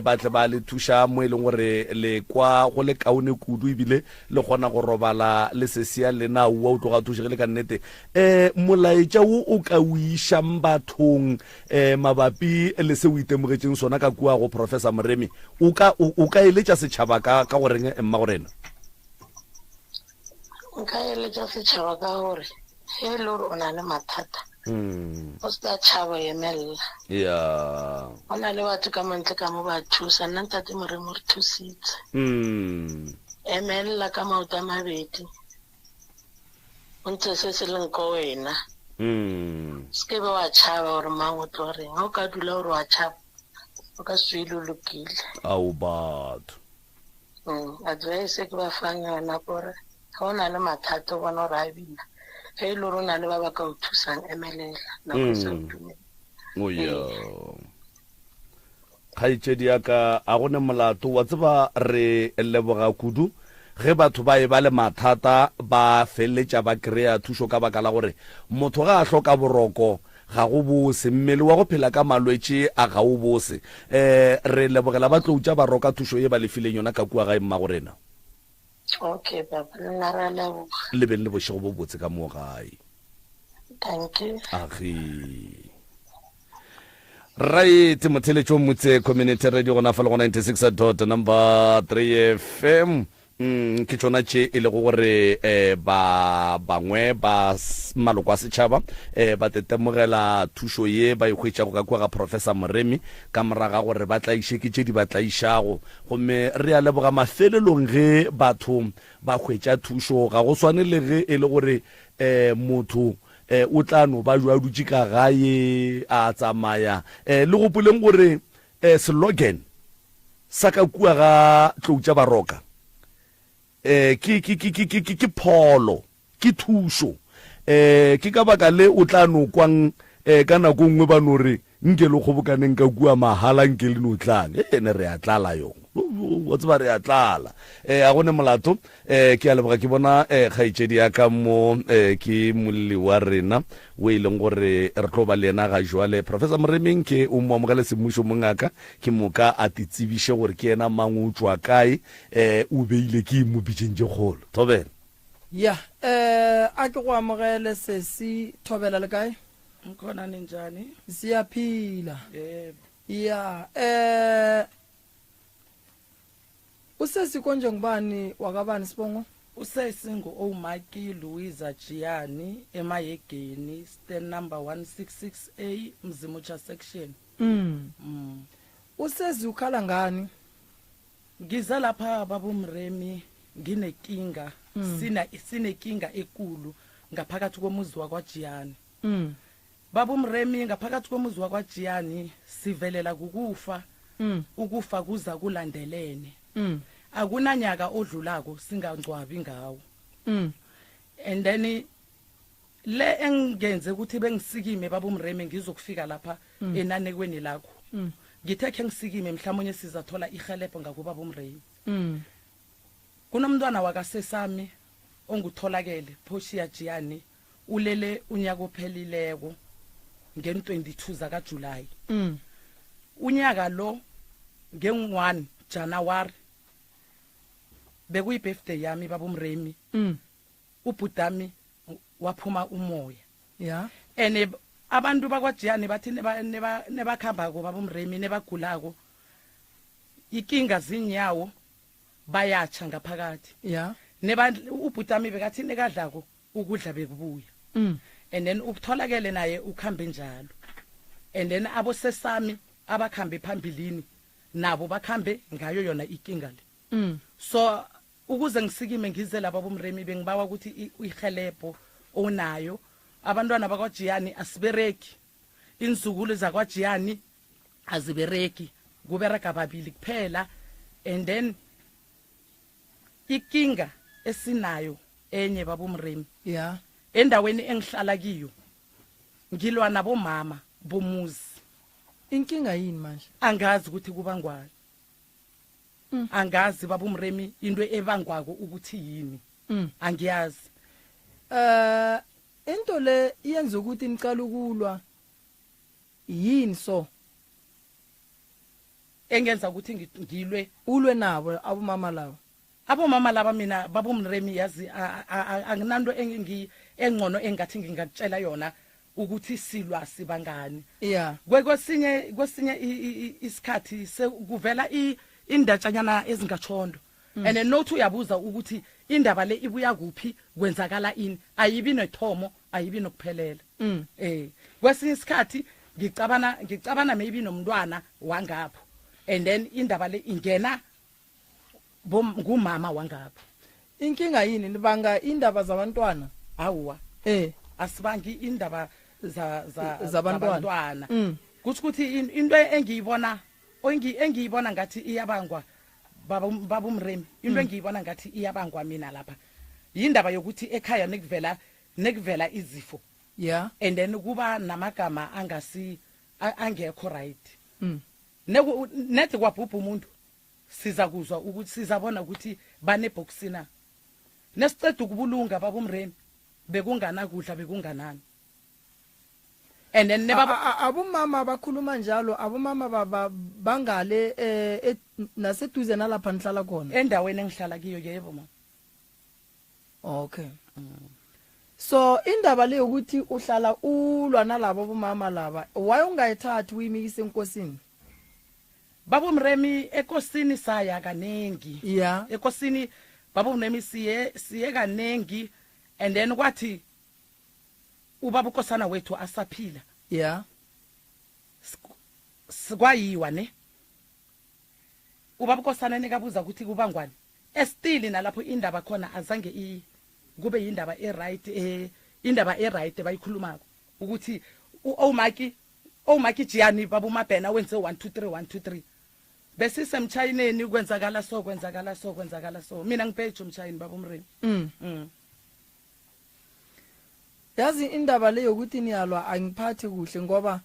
ba tle ba le thuša mo e leng gore le kwa go le kaone kudu ebile le kgona go robala le sesia lena ua o tloga thušegile ka nnete molaetša wo o ka o išang bathong mabapi le se o itemogetšeng sona ka kua go Professor Moremi o ka eletša setšhaba ka goreng mmagorena nka eletša setšhaba ka gore ge le gore o na le mathata o se ka tšhaba emelela go na le batho ka mantle ka mo ba thusa nna ntate Moremi re thusitse emelela ka maoto a mabedi o ntse se se leng ko wena se ke be wa tšhaba gore mang o tlo reng ga o ka dula gore wa tšhaba o ka se ilolokile ao batho advice ke ba fang yona kore ga o na le mathata o bona gore a bina ge e le gore o na le ba ba ka o thusang emelela nako sa dumela kgaetšedi yaka a gone molato wa tseba re leboga kudu ge batho ba e ba le mathata ba feleletša ba kry-a thušo ka baka la gore motho ga a hloka boroko ga go bose mmele wa go phela ka malwetše a ga o bose re lebogela ba tloutša baroka thušo ye ba lefileng yona ka kua gae mmagorena okay papa nna ra leboga le beng le bošego bo botse ka moo gae thank you agi right motheletšo motse community radio gona fa le go 96.3 FM ke tsona tše e le gore ba bangwe ba maloko a setšhaba ba tetemogela thušo ye ba ikgwetšago ka kua ga professor Moremi ka moraga gore ba tlaiše ke tše di ba tlaišago gomme re a leboga mafelelong ge batho ba hwetša thušo ga go swane le ge e le gore motho o tla no ba jwa dutše ka gae a tsamaya le gopoleng gore slogan sa ka kua ga tloutša baroka ke pholo ke thušo ke ka baka le o tla no kwang ka nako nngwe ba no re nke le kgobokaneng ka kua mahala nke le no tlang ene re a tlala yong wa tseba re a tlala a gone molato ke a leboga ke bona kgaetšedi ya ka mo ke molli wa rena o e leng gore re tlo ba le ena ga jwale professor Moremi ke o mo amogele semmušo mongaka ke moka a titsebiše gore ke ena mang o tswa kae o beile ke mo bitšentše kgolo Thobela ya a ke go amogele sesi Thobela le kae Nkhona ninjani? Siyaphila. Ya usesi konje ngubani wakabani sibongo? Usesi ngo-Omaki Louisa Giani emayegeni stand number 166A Mzimucha section. Usesi ukhala ngani? Ngiza lapha baba Mremi nginekinga sinekinga ekulu ngaphakathi komuzi wakwa Giani. Baba Mremi ngaphakathi komuzi wakwa Giani sivelela kukufa ukufa kuza kulandelene akunanyaka odlulako singangcwabi ngawo and then le engenze ukuthi bengisikime baba Mremi ngizokufika lapha enanekweni lakho ngithe ke ngisikime mhlawumnye sizathola ihelebho ngakuba baba Mremi kunomntwana wakasesami ongutholakele Phoshiya Giani ulele unyaka ophelileko nge-22 zaka July unyaka lo nge-1 January bekuyi birthday yami baba Mremi ubhutami waphuma umoya ya ene abantu bakwa Giani bathi nebakhamba ko baba Mremi nebagulako ikinga zinyawo bayatsha ngaphakathi ya ubhutami bekathi nekadlako ukudla bekubuya and then ukutholakele naye ukhambe njalo and then abosesami abakhambe phambilini nabo bakhambe ngayo yona ikinga le so ukuze ngisikime ngize lapha baba Mremi bengibawa ukuthi ihelebho onayo abantwana bakwa Giani asibereki inzukulu zakwa Giani azibereki kubereka babili kuphela and then ikinga esinayo enye baba Mremi ya endaweni engihlala kiyo ngilwa nabo mama bomuzi inkinga yini manje angazi ukuthi kubangwani angazi baba Mremi into ebangwako ukuthi yini angiyazi into le yenza ukuthi nicala ukulwa yini so engenza ukuthi ngilwe ulwe nabo abomama labo abomama laba mina baba Mremi yazi anginanto engcono engathi ngingakutshela yona ukuthi silwa sibangani yeah kwesinye isikhathi sekuvela indatshanyana ezingachondo and nothi uyabuza ukuthi indaba le ibuya kuphi kwenzakala ini ayibi nethomo ayibi nokuphelela kwesinye isikhathi ngicabana maybe nomntwana wangapho and then indaba le ingena ngumama wangapho inkinga yini nibanga indaba zabantwana awuwa asibangi indaba zabantwana kuthi ukuthi into engiyibona ngathi iyabangwa baba Mremi into engiyibona ngathi iyabangwa mina lapha indaba yokuthi ekhaya nekuvela izifo yeah and then kuba namagama angekho right nethi kwabhubha umuntu sizakuzwa ukuthi sizabona ukuthi baneboxina nesiceda ukubulunga baba Mremi bekungana kudla bekunganani and then abomama bakhuluma njalo abomama bangale naseduze nalapha nihlala khona endaweni engihlala kiyo yebo mama okay so indaba le ukuthi uhlala ulwa nalabo bomama laba why ungayithathi uyimikise enkosini baba Mremi ekosini saya kanengi yeah ekosini baba umremi siye kanengi and then kwathi ubaba unkosana wethu asaphila yeah sikwayiwa ne ubaba unkosana nekabuza ukuthi kubangwani estili nalapho indaba khona azange kube indaba right bayikhulumako ukuthi omaki Jiyani baba uMabhena wenze 1 2 3 1 2 3 bese semchayineni kwenzakala so mina ngiphethe umchayini baba umreni yazi indaba le yokuthi niyalwa angiphathe kuhle ngoba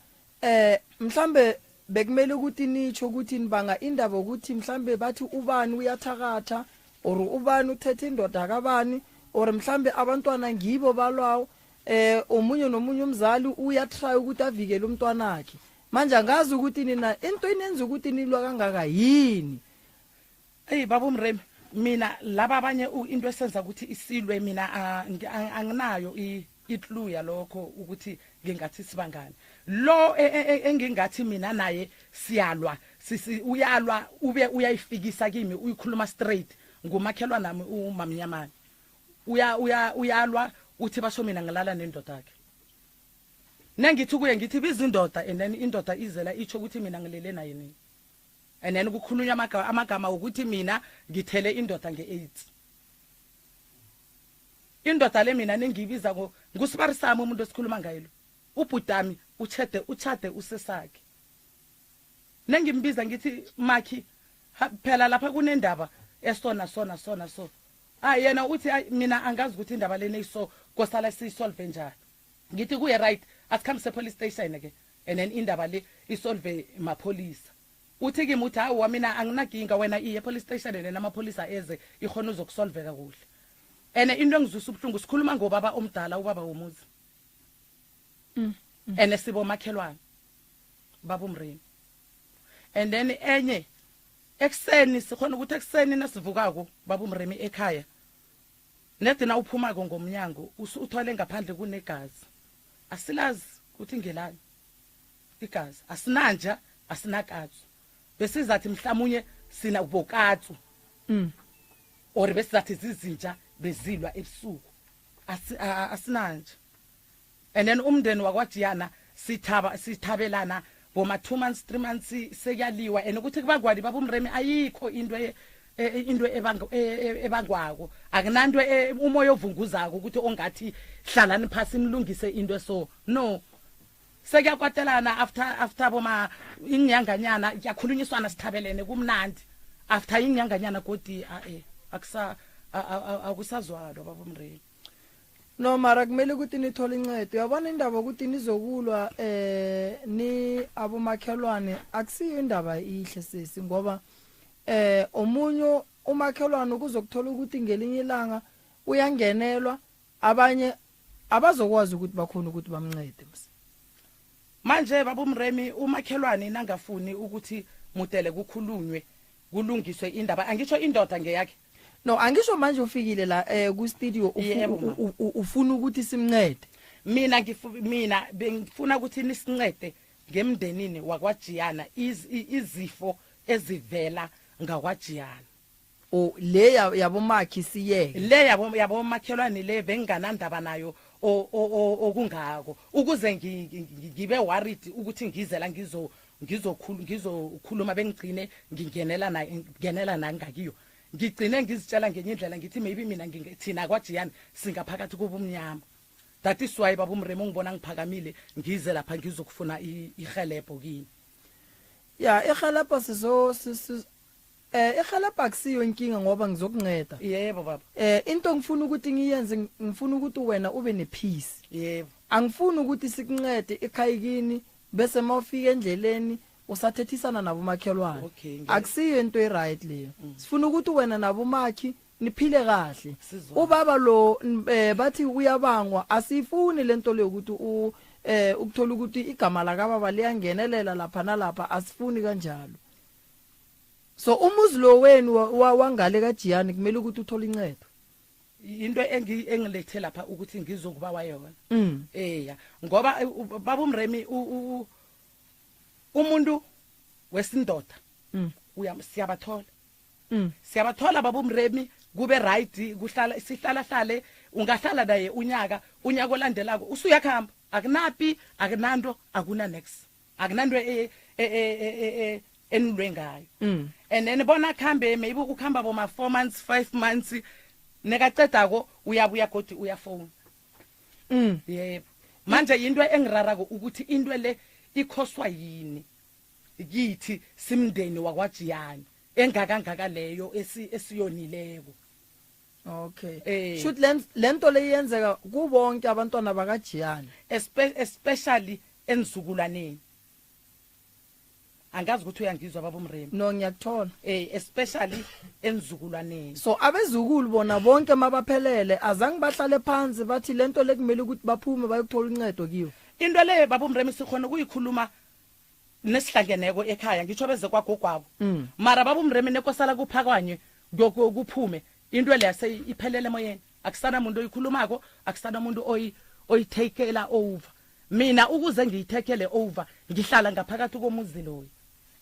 mhlambe bekumele ukuthi nitsho ukuthi nibanga indaba ukuthi mhlambe bathi ubani uyathakatha or ubani uthethe indoda kabani or mhlambe abantwana ngibo balwawo omunye nomunye umzali uyatry ukuthi avikele umntwana wakhe manje angazi ukuthi nina into inenza ukuthi nilwa kangaka yini baba umremi mina laba abanye into esenza ukuthi isilwe mina anginayo iclue yalokho ukuthi ngingathi sibangani lo engingathi mina naye siyalwa uyalwa ube uyayifikisa kimi uyikhuluma straight ngumakhelwa nami umamnyamani uyalwa uthi basho mina ngilala nendoda yakhe nengithi kuye ngithi bizindoda and then indoda izela icho ukuthi mina ngilele naye nini and then kukhulunywa amagama ukuthi mina ngithele indoda nge8 indoda le mina nengibiza ngusibari sami umuntu esikhuluma ngayilo ubhutami uchade usesakhe nengimbiza ngithi makhi phela lapha kunendaba esona so yena uthi mina angazi ukuthi indaba lena iso kosala sisolve njani ngithi kuye right asikhambise police station ke and then indaba le isolve mapolisa uthi kimi uthi hawu mina anginaginga wena iye police station and amapolisa eze ikhona uzokusolveka kuhle ene into engizwisa ubhlungu sikhuluma ngobaba omdala ubaba womuzi ene sibo makhelwane baba umreni and then enye ekseni sikhona ukuthi ekseni nasivukako baba umremi ekhaya nethi na uphumako ngomnyango uthwale ngaphandle kunegazi asilazi ukuthi ngelani igazi asinanja asinakatsu besizathi mhlamunye sina ubokatsu or besizathi zizinja bezilwa ebusuku asinanje and then umndeni wakwaJiyana sithabelana boma 2 months 3 months sekuyaliwa and ukuthi kubangwani baba umremi ayikho into ebangwako akunanto umoya ovunguzako ukuthi ongathi hlalani phasi nilungise into so no sekuyakwatelana after boma inyanganyana yakhulunyiswana sithabelene kumnandi after inyanganyana godi akusazwalo baba umremi no mara kumele ukuthi nithole incedo yabona indaba ukuthi nizokulwa ni abomakhelwane akusiyo indaba ihle sisi ngoba omunye umakhelwane kuzokuthola ukuthi ngelinye ilanga uyangenelwa abanye abazokwazi ukuthi bakhona ukuthi bamncede manje baba umremi umakhelwane nangafuni ukuthi mudele kukhulunywe kulungiswe indaba angisho indoda ngeyakhe no angisho manje ufikile la ku studio ufuna ukuthi simncede mina bengifuna ukuthi nisincede ngemndenini wakwaJiyana izifo ezivela ngakwaJiyana le yabomakhi siyeke le yabomakhelwane le benganandaba nayo okungako ukuze ngibe worried ukuthi ngizela ngizokhuluma bengigcine ngingenela nangakiyo ngigcine ngizitshela ngenye indlela ngithi maybe mina ngithina kwaJiyana singaphakathi kubumnyama that is why baba umremi ngibona ngiphakamile ngize lapha ngizokufuna ihelebho kini ya ihelebho ihelebho akusiyo inkinga ngoba ngizokunceda yebo baba into ngifuna ukuthi ngiyenze ngifuna ukuthi wena ube nepeace yebo angifuni ukuthi sikuncede ekhayikini bese mawufika endleleni usathethisana nabo makhelwane akusiyo into eright leyo sifuna ukuthi wena nabo makhi niphile kahle ubaba lo bathi uyabangwa asifuni lento leyo ukuthi ukuthola ukuthi igama la kababa liyangenelela lapha nalapha asifuni kanjalo so umuzi lo wenu wangale kaJiyani kumele ukuthi uthole incedo into engilethe lapha ukuthi ngizokuba wayona ngoba baba umremi umuntu wesindoda siyabathola baba umremi kube right kuhlala sihlala ungahlala naye unyaka olandelako usuyakhamba akunapi akunanto akuna next akunanto enilwe ngayo and then bona khambe maybe ukhamba boma 4 months 5 months nekacedako uyabuya godi uyafona yebo manje into engirarako ukuthi into le ikhoswa yini yithi simndeni wakwaJiyani engakangaka leyo esiyonileko. Okay. Should lento leyenzeka kubonke abantwana bakaJiyani especially enzukulwaneni. Angazi ukuthi uyangizwa baba uMremi. No ngiyakuthola. Especially enzukulwaneni. So abezukulu bona bonke mabaphelele azange bahlale phansi bathi lento lekumele ukuthi baphume bayokuthola uncedo kiyo. Into le baba uMremi sikhona ukuyikhuluma nesihlangeneko ekhaya ngisho beze kwagogwabo. Mara baba uMremi nekosala kuphakanye kuphume into le yase iphelele emoyeni akusana umuntu oyikhulumako akusana umuntu oyithekela over. Mina ukuze ngiyithekele over ngihlala ngaphakathi komuzi loyo.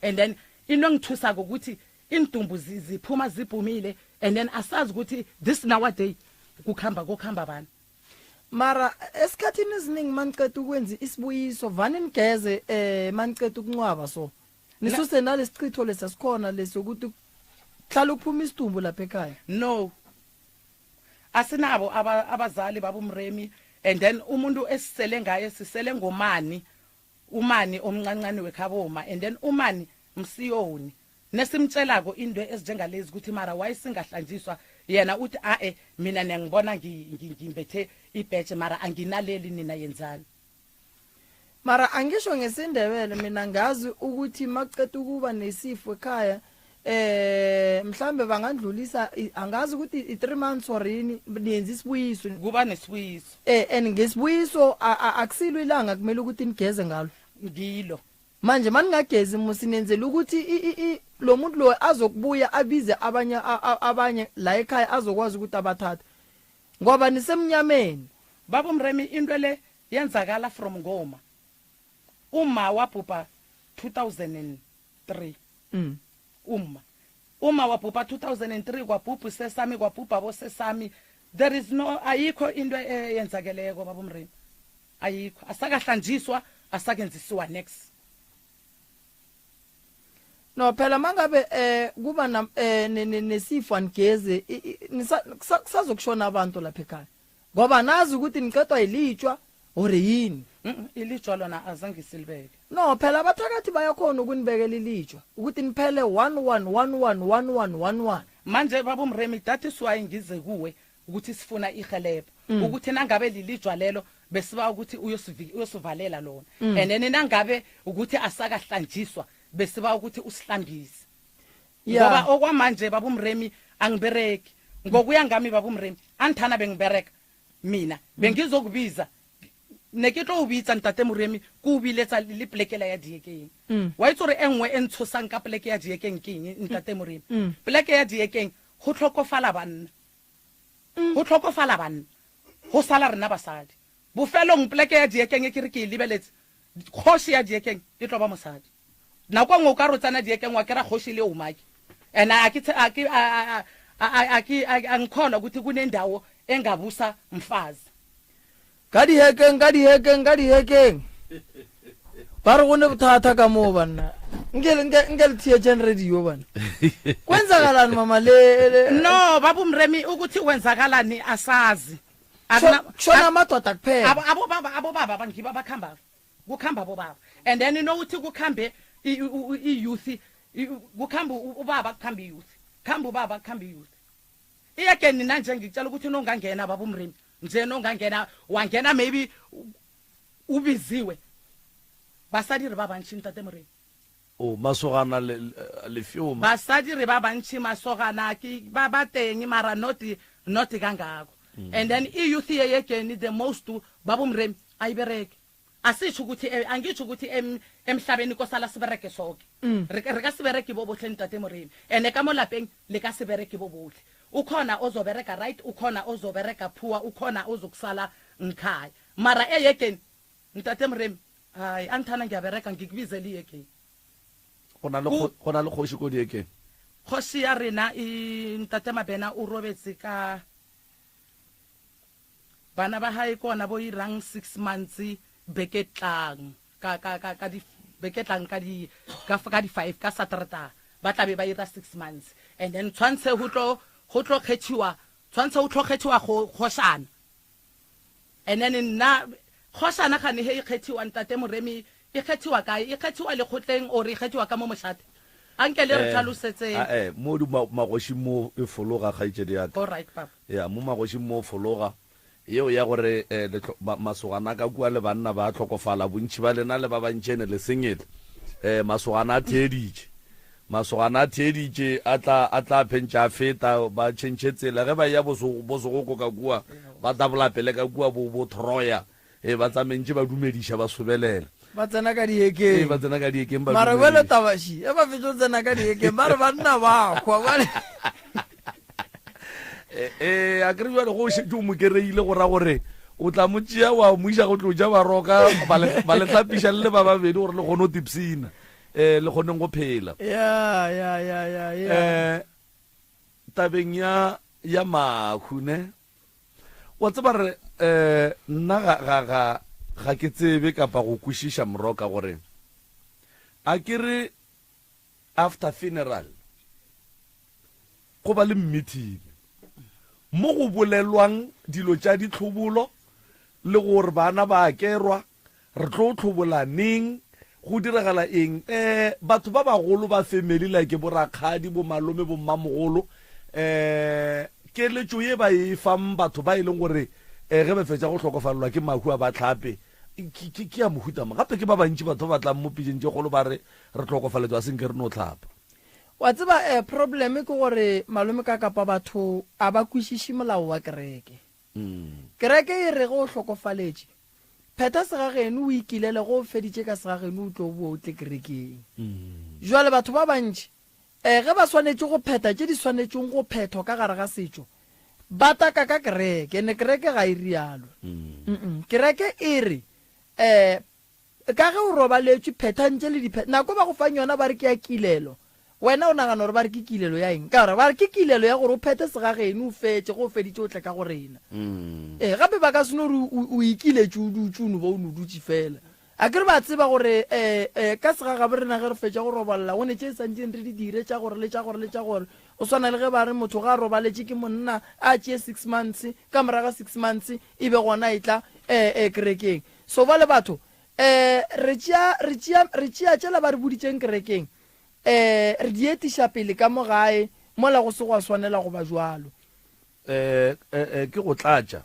And then into ngithusa ukuthi indumbu ziphuma ziphumile and then asazi ukuthi this nowadays kokhamba bani. Mara esikhathini esiningi maniceda ukwenza isibuyiso vane nigeze maniceda ukuncwaba so nisuse nalesichitho lesasikhona lesokuthi hlala ukuphuma isidumbu lapha ekhaya. No asinabo abazali baba uMremi and then umuntu esisele ngaye sisele ngomani umani omncancane wekhaboma and then umani msiyoni nesimtshelako into ezinjengalezi ukuthi mara wayesingahlanjiswa yena uthi mina ngiyangibona ngimbethe ibhethe mara anginaleli nina yenzani. Mara angisho ngesindebele mina ngazi ukuthi maceda ukuba nesifo ekhaya mhlambe bangandlulisa angazi ukuthi i3 months orini niyenza isibuyiso kuba nesibuyiso and ngesibuyiso akusilo ilanga kumele ukuthi nigeze ngalo ngilo manje maningagezi musinenzela ukuthi lo muntu lo azokubuya abize abanye la ekhaya azokwazi ukuthi abathathe ngoba nisemnyameni. Baba uMremi into le yenzakala from Ngoma uma wabhubha 2003 uma wabhubha 2003 kwabhubha sesami kwabhubha bosesami there is no ayikho into eyenzakeleko baba uMremi ayikho asakahlanjiswa asakenzisiwa next. No phela mangabe kuba nesifo angeze kusazokushona abantu lapha ekhaya ngoba nazi ukuthi nicedwa ilitshwa ore yini ilitshwa lona azange silibeke. No phela abathakathi bayakhona ukunibekela ilitshwa ukuthi niphele 111111 manje baba uMremi that is why ngize kuwe ukuthi sifuna ihelebho ukuthi nangabe lilitshwa lelo besiba ukuthi uyosivalela lona and then nangabe ukuthi asakahlanjiswa besiba ukuthi usihlambise ngoba okwamanje baba uMremi angibereki ngokuya ngami baba uMremi anthana bengibereka mina bengizokubiza neketlo ubitsa ntate Muremi kubiletsa le plekela ya diekeng waitsore enngwe entshosang ka pleke ya diekeng keng ntate Muremi pleke ya diekeng go tlhokofala banna go sala rena basadi bofelong pleke ya diekeng ke re ke libeletse khoshi ya diekeng e tloba mosadi nakwa ngo ka rotsana diekeng wa kera khoshi le umaki and angikholwa ukuthi kunendawo engabusa mfazi Gadi hekeng bara gone bothatha ka mo bana ngele THN radio bana kwenzakalani mama le no baba uMremi ukuthi kwenzakalani asazi shona amadoda kuphela abo baba bangiba bakhamba kukhamba abo baba and then you know ukuthi kukhambe youth kukhamba ubaba kukhamba youth khamba ubaba kukhamba youth iyake nina nje ngicela ukuthi nongangena baba uMremi nje nongangena wangena maybe ubiziwe basadi re ba bantshi ntate Mremi masogana le fioma basadi re ba bantshi masogana ki ba bateng mara not kangako and then youth yeke the most baba uMremi ayibereke asitsho ukuthi angitsho ukuthi emhlabeni kosala sibereke sonke re ka sibereke bo bohle ntate Mremi ene ka mo lapeng le ka sibereke bo bohle ukhona ozobereka right ukhona ozobereka poor ukhona ozokusala ngikhaya mara eyeke ntate Mremi hayi anthana ngiyabereka ngikubizeli yeke gona le khoshi ko dieke kgoši ya rena ntate Mabena o robetse ka bana ba hae kona bo irang 6 months beketlang ka di 5 ka Saterdag ba tla be ba ira 6 months and then tshwantse ho tlo kgethiwa kgošana and then nna kgošana ga ne he kgethiwa ntate Moremi e kgethiwa kae e kgethiwa le khotleng o re kgethiwa ka mo moshate anke le re tlhalosetse mo du magoshi mo e fologa ga itse dia all right papa ya mo magoshi mo fologa yeo ya gore masogana ka kua le banna ba tlhokofala bontši ba lena le ba bantšene le sengele masogana a theeditše a tla phentša feta ba tšhentšhe tsela ge ba ya bosogoko ka kua ba tabola pele ka kua bo troya ba tsamentše ba dumediša ba sobelela ba tsena ka diekeng ba tsena ka diekeng mara wele tabashi ba fetso tsena ka diekeng ba re banna ba khwa bale a kre jwa go se mo kereile go ra gore o tla mo tšea wa mo isa go tloja ba roka ba le tlapisha le ba bedi gore le gono tipsina le goneng go phela ya tabeng ya makhune wa tseba re nna ga ke tsebe kapa go kwishisha moroka gore a kere after funeral go ba le meeting mo go bolelwang dilo tša ditlhobolo le gore bana ba kerwa re tlo tlhobolaneng go diragala eng batho ba bagolo ba family like borakgadi bo malome bo mmamogolo keletšo ye ba e fang batho ba e leng gore ge ba fetša go tlhokofalelwa ke mahu a ba tlhape ke ya mohutama gape ke ba bantši batho ba tlang mo pijeng tše kgolo ba re tlhokofaletswa senke re no tlhapa wa tseba problem ke gore malome ka kapa batho a ba kwishishi molao wa kereke kereke e re go hlokofaletše pheta segageno o ikilele go feditše ka segageno o tlo bo tle kerekeng jwale batho ba bantši ge ba swanetše go pheta tše di swanetšeng go phetho ka gare ga setšo ba taka ka kereke ene kereke ga e rialo kereke e re ka ge o robaletše phethantše le dipheta nako ba go fang yona ba re ke ya kilelo wena o nagana gore ba re ke kilelo ya eng ka gore ba re ke kilelo ya gore o phete segageno o fetse go feditše o tle ka go rena gape ba ka seno gore o ikiletse o dutšono ba o ne dutse fela a kere ba tseba gore ka segaga bo rena ge re fetša go robalela go ne tše santseng re di dire tša gore le tša gore le tša gore o swana le ge ba re motho ga a robaletše ke monna a tšee 6 months ka moraga 6 months e be gona e tla kerekeng so ba le batho re tšea tšela ba re boditšeng kerekeng re dietiša pele ka mo gae mola go se go a swanela go ba jwalo ke go tlatša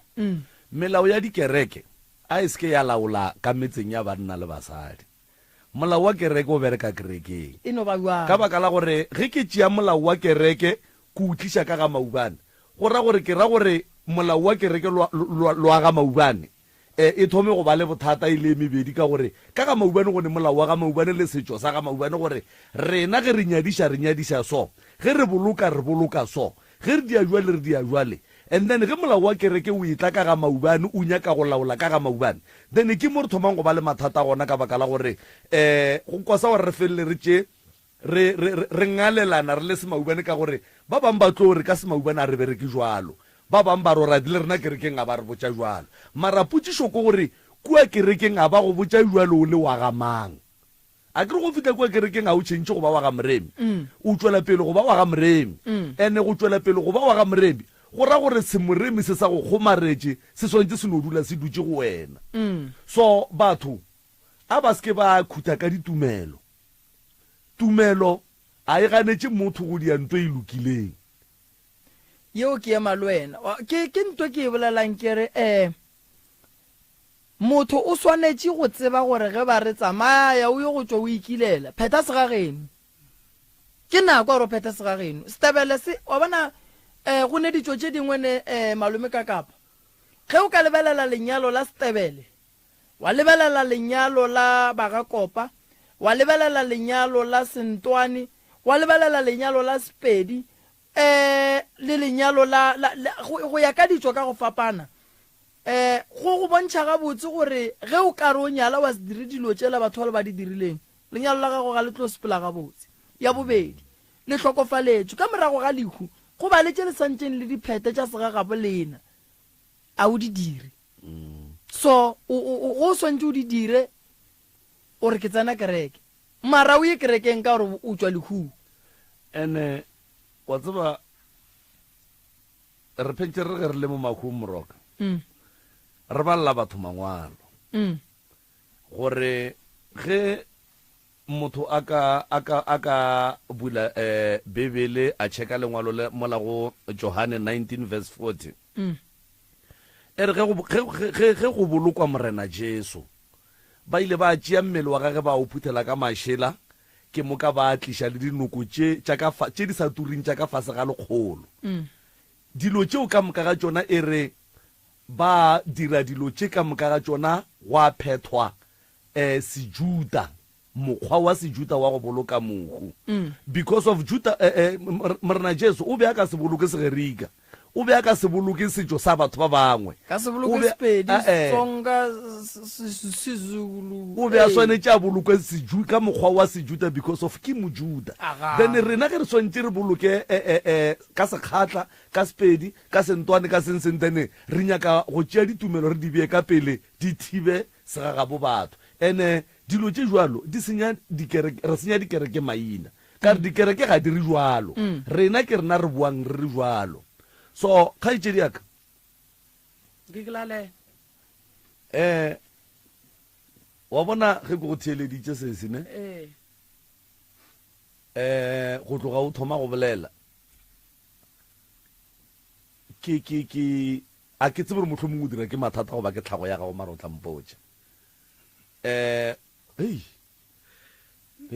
melao ya dikereke a e seke ya laola ka metseng ya banna le basadi molao wa kereke o bereka kerekeng e no ba jwalo ka baka la gore ge ke tšea molao wa kereke ke utliša ka ga maubane go ra gore ke ra gore molao wa kereke loa ga maubane e thome go ba le bothata e le mebedi ka gore ka ga maubane go ne molao wa ga maubane le setšo sa ga maubane gore rena ge re nyadiša so ge re boloka so ge re dia jwale and then ge molao wa kereke o itla ka ga maubane o nyaka go laola ka ga maubane then ke mo re thomang go ba le mathata gona ka baka la gore go kosa gore re felele re tše re ngalelana re le se maubane ka gore ba bang ba tlo re ka se maubane a re bereke jwalo ba bang ba rora di le rena kerekeng a ba re botša jwalo mara potsišo ko gore kua kerekeng a ba go botša jwalo o le wa gamang a kere go fitla kua kerekeng a o tšhentše go ba wa ga moremi o tšwela pele go ba wa ga moremi ande go tšwela pele go ba wa ga moremi go ra gore se moremi se sa go kgomaretše se swantse se no dula se dutše go wena so batho a ba seke ba khutha ka ditumelo a e ganetše motho go diantlo e lokileng yeo ke ema le wena ke ntwe ke e bolelang kere motho o swanetše go tseba gore ge ba re tsamaya o ye go tšwa o ikilela pheta segageno ke nako gore o pheta segageno setebele se wa bona go ne ditšo tše dingwe ne malome ka kapa ge o ka lebelela lenyalo la setebele wa lebelela lenyalo la bagakopa wa lebelela lenyalo la sentwane wa lebelela lenyalo la Sepedi le lenyalo go ya ka ditšo ka go fapana go bontšha gabotse gore ge o ka re o nyala wa se dire dilo tšela batho ba le ba di dirileng lenyalo la gago ga le tlo sepela gabotse ya bobedi le tlhokofaletso ka morago ga lehu go ba le tse le santseng le diphete tša segagabo lena a o di dire so go swantse o di dire o re ke tsena kereke mara o ye kerekeng ka gore o tswa lehu ene wa tseba re phentse re ge re le mo makhung moroka re balla batho mangwalo gore ge motho a ka bula bebele a checka lengwalo le mola go Johane 19 verse 40 ere ge go bolokwa morena Jesu ba ile ba tšea mmele wa gage ba o phuthela ka mašela ke moka ba tliša le dinoko tše di sa turing tša ka fase ga lekgolo dilo tšeo ka moka ga tšona e re ba dira dilo tše ka moka ga tšona wa phethwa sejuda mokgwa wa sejuda wa go boloka mohu because of juda morena Jesu o be a ka se boloke segerika o be a ka se boloke setšo sa batho ba bangwe o be a swanetše a boloke ka mokgwa wa sejuda because of ke mojuda then rena ge re swantše re boloke ka sekgatla ka sepedi ka sentwane ka senseng then re nyaka go tšea ditumelo re di bee ka pele di thibe segagabo batho ene dilo tše jwalo re senya dikereke maina ka re dikereke ga di re jwalo rena ke rena re boang re re jwalo so kgaitšedi yaka wa bona ge ke go theeleditše sesene go tloga o thoma go bolela a ke tsebe gore motlho mongwe o dira ke mathata go ba ke tlhago ya gago mara o tlampotša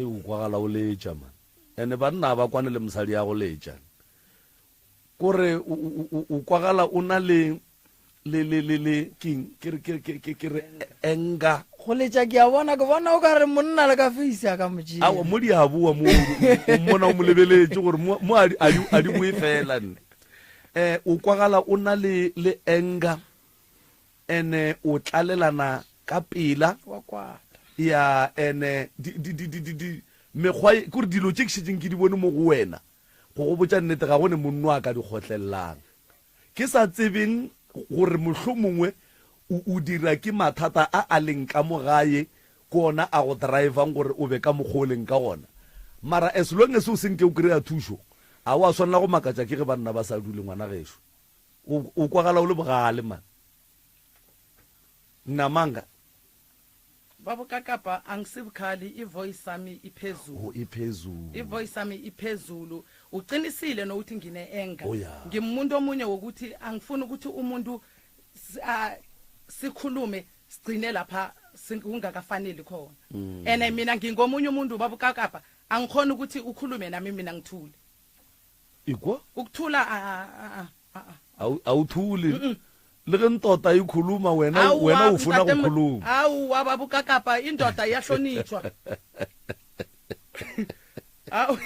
o kwagala o letša man ande banna ba kwane le mosadi ya go letša kore o kwagala o na le ke re enga go letša ke a bona o ka re monna le ka face ya ka motšhini awa mo di a boa mo mmona o mo lebeletše gore mo a di boe fela nne o kwagala o na le enga ene o tlalelana ka pela ya ene mekgwa kore dilo tše ke šetseng ke di bone mo go wena go go botša nnete ga gone monno a ka di kgotlelelang ke sa tsebeng gore mohlho mongwe o dira ke mathata a leng ka mo gae ko ona a go drivang gore o be ka mokgwa o leng ka gona mara as long as o senke o kry-a thušo a o a swanela go makatša ke ge banna ba sa dule ngwana gešo o kwagala o le bogale man nnamanga babukakapa angisibukhali ivoice sami iphezulu ivoice sami iphezulu uqinisile nokuthi ngine enga ngimuntu omunye wokuthi angifuni ukuthi umuntu sikhulume sigcine lapha kungakafanele khona ene mina ngingomunye umuntu babukakapa angikhona ukuthi ukhulume nami mina ngithule ikwa ukuthula awuthuli le ge ntota ikhuluma wena ufuna ukukhuluma awu ababukakapa indoda iyahlonitshwa awu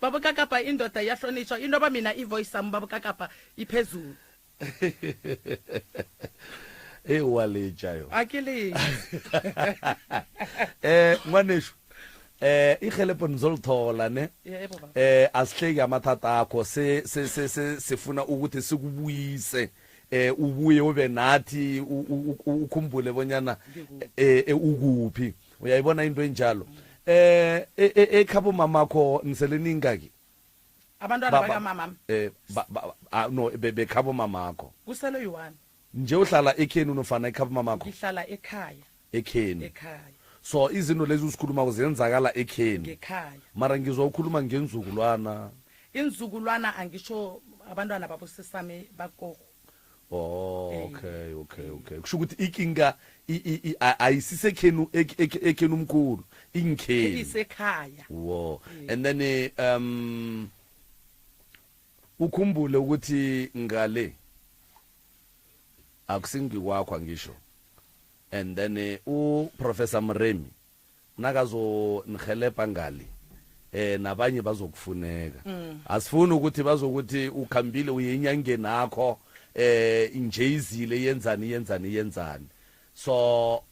babukakapa indoda iyahlonitshwa indoba mina ivoice sami babukakapa iphezulu walejayo akili ngwanesho igelepho nizolithola ne asihleki amathata akho sifuna ukuthi sikubuyise ubuye ube nathi ukhumbule bonyana ukuphi uyayibona into enjalo ekhabo mamakho niseleninga-ke abantwana bakamama no bekhabo mamakho kusele yi-1 nje uhlala ekheni unofana ekhabo mamakho ngihlala ekhaya ekheni so izinto lezi usikhuluma ziyenzakala ekheni ngekhaya mara ngizwa ukhuluma ngenzukulwana inzukulwana angisho abantwana babo sesami bakogo okay kusho ukuthi ikinga ayisisekhenu ekhenu umkhulu ingikheni isekhaya wo and then ukhumbule ukuthi ngale akusingikwakho ngisho and then uprofessor Mremi nakazo ngihelebha ngali nabanye bazokufuneka asifuni ukuthi bazokuthi ukhambile uyenyangeni nakho nje izile yenzani so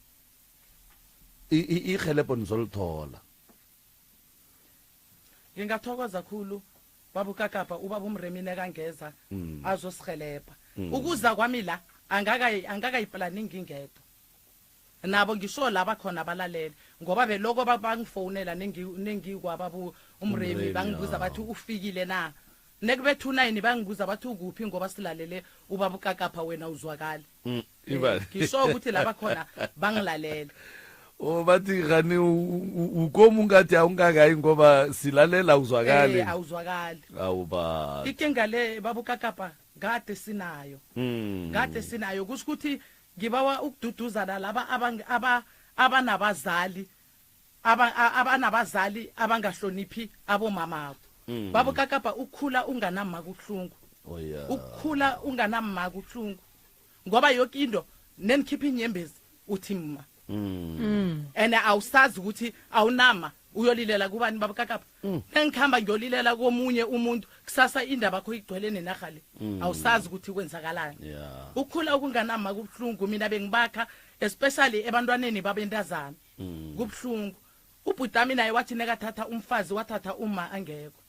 ihelebho nizolithola ngingathokoza khulu baba uKakapa ubaba uMremine kangeza azosihelebha ukuza kwami la angakayiplani ngingedwa nabo ngisho laba khona balalele ngoba beloko bangifonela nengikwababa uMremi bangibuza bathi ufikile na nekubethu 9 bangibuza bathi ukuphi ngoba silalele ubaba uKakapa wena uzwakala ngisho ukuthi laba khona bangilalele bathi gani ukomu ngathi awungakayi ngoba silalela uzwakali awuzwakali awuba ikinga le baba uKakapa kade sinayo kusikuthi ngibawa ukududuzana laba abanabazali abangahloniphi abomama baba uKakapa ukukhula unganamama kuhlungu ukukhula unganamama kuhlungu ngoba yonke into nenikhipha inyembezi uthi mma and awusazi ukuthi awunama uyolilela kubani baba uKakapa engikhamba ngiyolilela komunye umuntu kusasa indaba yakho igcwele nenahale awusazi ukuthi kwenzakalani ukukhula okunganama kubuhlungu mina bengibakha especially ebantwaneni babentazana kubuhlungu ubhutami naye wathi nekathatha umfazi wathatha uma angekho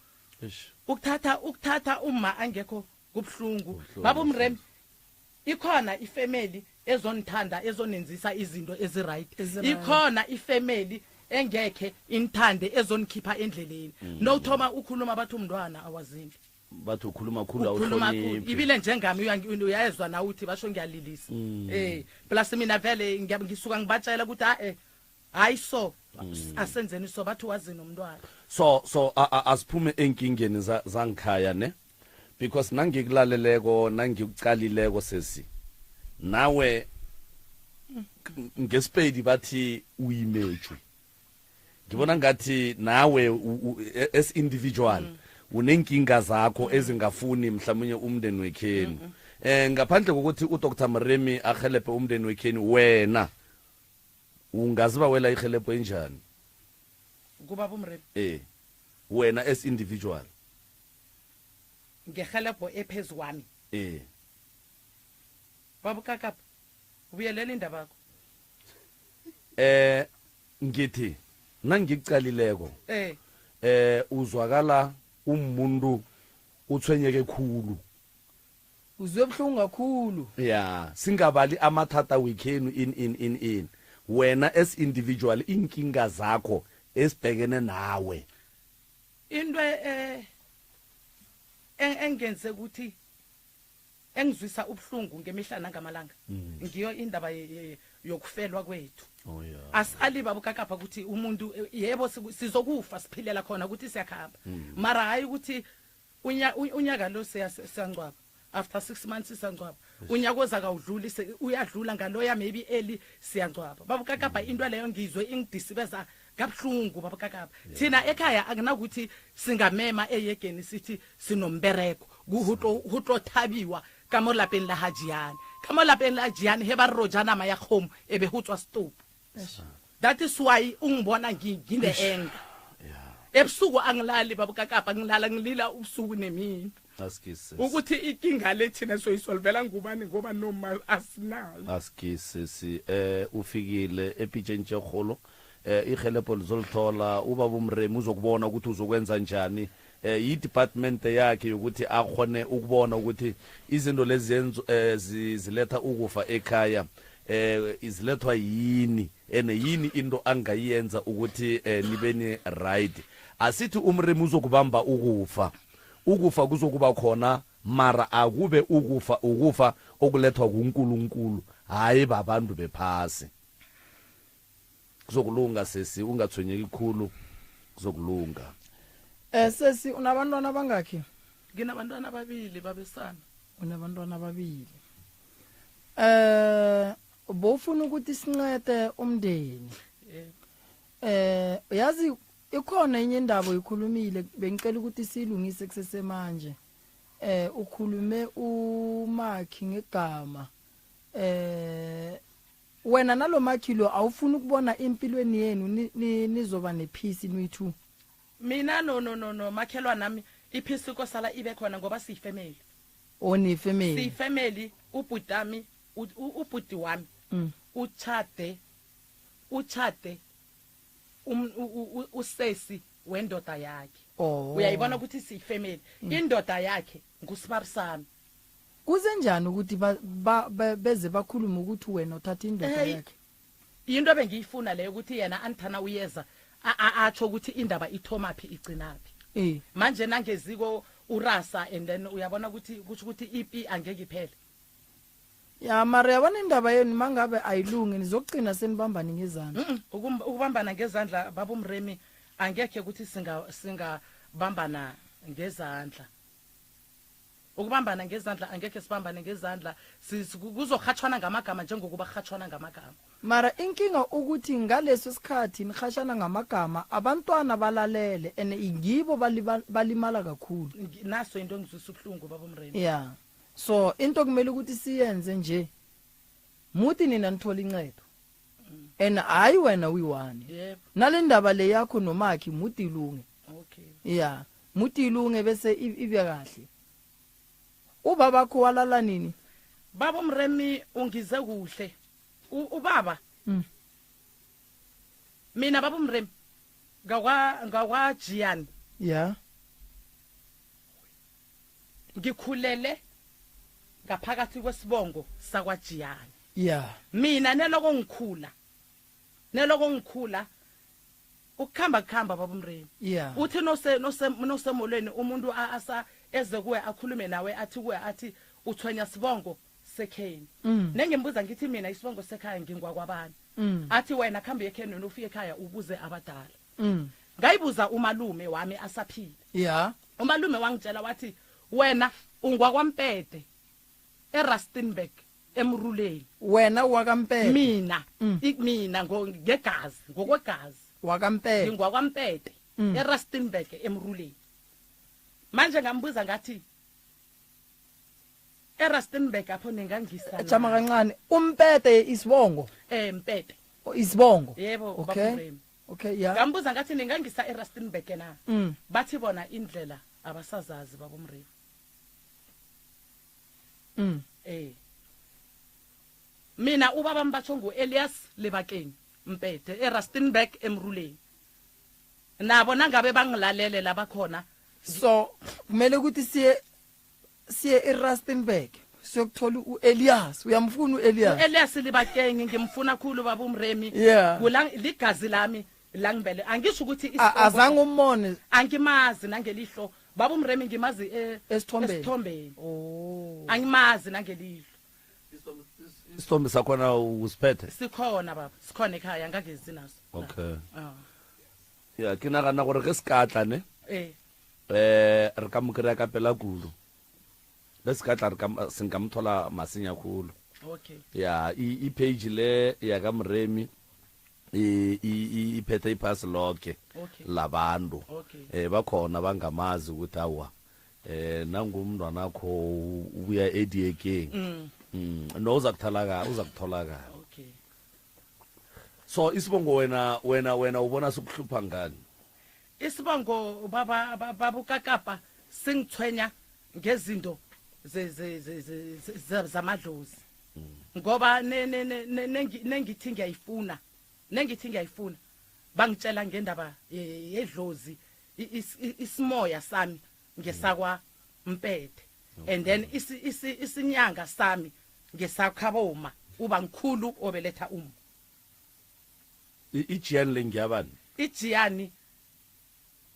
ukuthatha uma angekho kubuhlungu baba uMremi ikhona ifamily ezonithanda ezonenzisa izinto eziright ikhona ifamily engekhe inithande ezonikhipha endleleni nothoma ukhuluma bathi umntwana awazindli bathi ukhuluma khulu awuhloniphi ibile njengami uyayezwa na uthi basho ngiyalilisa plus mina vele ngisuka ngibatshela ukuthi hayi so asenzeni so bathi wazini umntwana so asiphume enkingeni zangikhaya ne because nangikulaleleko nangikucalileko sesi nawe ngesipedi bathi uyimeju ngibona ngathi nawe as individual unenkinga zakho ezingafuni mhlawumnye umndeni wekheni ngaphandle kokuthi uDr Mremi ahelebhe umndeni wekheni wena ungaziba wela ihelebho enjani kubaba uMremi wena as individual ngehelebho ephezulu kwami baba uKakapa ubuyelela indaba yakho ngithi nangikucalileko uzwakala umuntu uthwenyeke khulu uzwe buhlungu kakhulu singabali amathatha wekhenu in wena as individual inkinga zakho esibhekene nawe into engenze ukuthi engizwisa ubuhlungu ngemihla nangamalanga ngiyo indaba yokufelwa kwethu asali baba uKakapa ukuthi umuntu yebo sizokufa siphilela khona ukuthi siyakhamba mara hayi ukuthi unyaka lo siyancwaba after 6 months siyancwaba unyaka ozakawudluli uyadlula ngaloya maybe early siyancwaba baba uKakapa into leyo ngizwe ingidisibeza kabuhlungu baba uKakapa thina ekhaya akunakuthi singamema eyegeni sithi sinombereko kuhutlo thabiwa kamo lapeng la hajiyane he ba rojana ma ya khomo ebe hutswa stop that is why ungibona ngine enga ebusuku angilali baba uKakapa ngilila ubusuku nemini ukuthi ikinga lethina soyisolvela ngubani ngoba noma asinayo askisi ufikile epitshentje kholo ihelebho lizolithola ubaba uMremi uzokubona ukuthi uzokwenza njani i-department yakhe yokuthi akhone ukubona ukuthi izinto lezi ziletha ukufa ekhaya izilethwa yini yini into angayenza ukuthi nibeni right asithi uMremi uzokubamba ukufa kuzokuba khona mara akube ukufa okulethwa kuNkulunkulu hayi babantu bephasi kuzokulunga sesi ungathwenyeki khulu kuzokulunga sesi unabantwana abangakhi nginabantwana ababili babesana unabantwana ababili bofuna ukuthi sincede umndeni yazi ikhona enye indaba oyikhulumile bengicela ukuthi silungise kusesemanje ukhulume uMakhi ngegama wena nalomakhilo awufuna ukubona impilweni yenu nizoba nepeace niyi2 mina no makhelwa nami ipeace ikosala ibe khona ngoba siyifamily oni family siyifamily ubhutami ubhuti wami uchade usesi wendoda yakhe uyayibona ukuthi siyifamily indoda yakhe ngusibarisami kuzenjani ukuthi beze bakhuluma ukuthi wena uthatha indoda yakhe into bengiyifuna leyo ukuthi yena anthana uyeza atsho ukuthi indaba ithomaphi igcinaphi manje nangeziko urasa and then uyabona ukuthi kusho ukuthi ipi angeke iphele ya mara yabona indaba yenu mangabe ayilungi nizogcina senibambani ngezandla ukubambana ngezandla baba umremi angeke ukuthi singabambana ngezandla ukubambana ngezandla angeke sibambane ngezandla kuzohatshwana ngamagama njengokuba hatshwana ngamagama mara inkinga ukuthi ngaleso sikhathi nihashana ngamagama abantwana balalele ene ingibo balimala kakhulu naso into ngizwisa ubuhlungu baba umremi yeah so into kumele ukuthi siyenze nje muthi nina nithola incedo ena hayi wena uyiwani yebo nale ndaba le yakho nomakhi muthi ilunge okay yeah muthi ilunge bese ibe kahle ubaba kho walala nini baba umremi ungize kuhle ubaba mina baba umremi ngakwa Jian yeah ngikhulele ngaphakathi kwesibongo sakwa Jian yeah mina neloko ngikhula ukukhamba baba umremi yeah uthi nosemolweni umuntu asa eze kuwe akhulume nawe athi kuwe athi uthwenya sibongo sekheni nengimbuza ngithi mina isibongo sekhaya ngingwakwabani athi wena khamba ekheni wena ufike ekhaya ubuze abadala ngayibuza umalume wami asaphila yeah umalume wangitshela wathi wena ungwakwampete eRustenburg emruleni wena wakampete mina ngokwegazi wakampete ngingwakwampete eRustenburg emruleni manje ngambuza ngathi eRustenburg apho ningangisa jama kancane umpete isibongo mpete isibongo yebo okay okay yeah ngambuza ngathi ningangisa eRustenburg na bathi bona indlela abasazazi baba umremi mina ubaba mbatsho nguElias Lebakeng mpete eRustenburg emruleni nabo nangabe bangilalele labakhona so kumele ukuthi siye eRustenburg siyokuthola uElias uyamfuna uElias Lebakeng ngimfuna kakhulu baba umremi ligazi lami langibele angisho ukuthi azange ummone angimazi nangelihlo baba umremi ngimazi esithombeni angimazi nangelihlo isithombe sakhona usiphethe sikhona baba sikhona ekhaya ngagezi naso okay ya ke nagana gore ke sekatla ne re ka mokry-a ka pela kulo le sekatla re senkamthola masenya kholo okay ya i-page le ya ka mremi iphethe iphasi lonke labantu bakhona bangamazi ukuthi awa nangumntwana akho ubuya ediyekeng no uzakutholakala okay so isibongo wena ubona sikuhlupha ngani isibongo baba ukakapa singithwenya ngezinto zamadlozi ngoba nengithi ngiyayifuna bangitshela ngendaba yedlozi isimoya sami ngesakwa mpete and then isinyanga sami ngesakhaboma uba ngikhulu obeletha ijiani lengiyabani ijiyani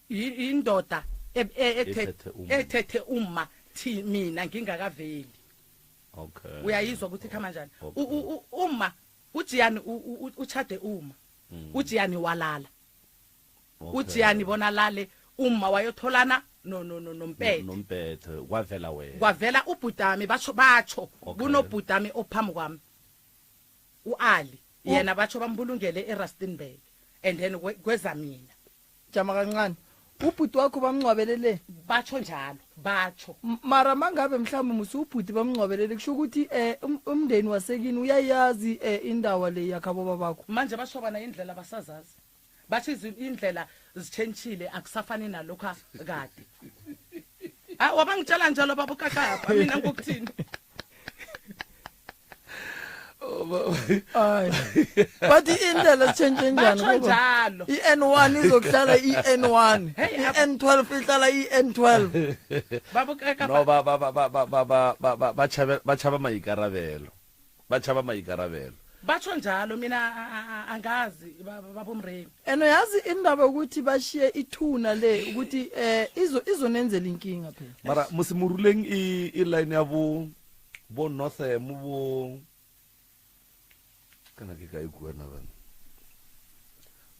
indoda ethethe uma thi mina ngingakaveli okay uyayizwa ukuthi khama njani uma ujiyani uchade uma ujiyani walala ujiyani bona lale uma wayotholana nompete kwavela ubhutami batsho kunobhutami ophambi kwami uali yena batsho bambulungele eRustenburg and then kweza mina jama kancane ubhuti wakho bamncwabelele batsho njalo batsho mara mangabe mhlawumbe musubhuti bamncwabelele kusho ukuthi umndeni wasekini uyayazi indawo le yakhabo babakho manje bashobana indlela basazazi bathi indlela zichenjile akusafani nalokho kade wabangitshela njalo baba ukakapa mina ngokuthini Ay. But indlela change njani batsho njalo i-N1 izokuhlala i-N1 i-N12 ihlala i-N12 no ba chaba maikarabelo batsho njalo mina angazi babomremi eno yazi indaba ukuthi bashiye ithuna le ukuthi izonenzela inkinga phela mara musimuruleng i-line ya bo Northam bo kana ke ka ikuana bana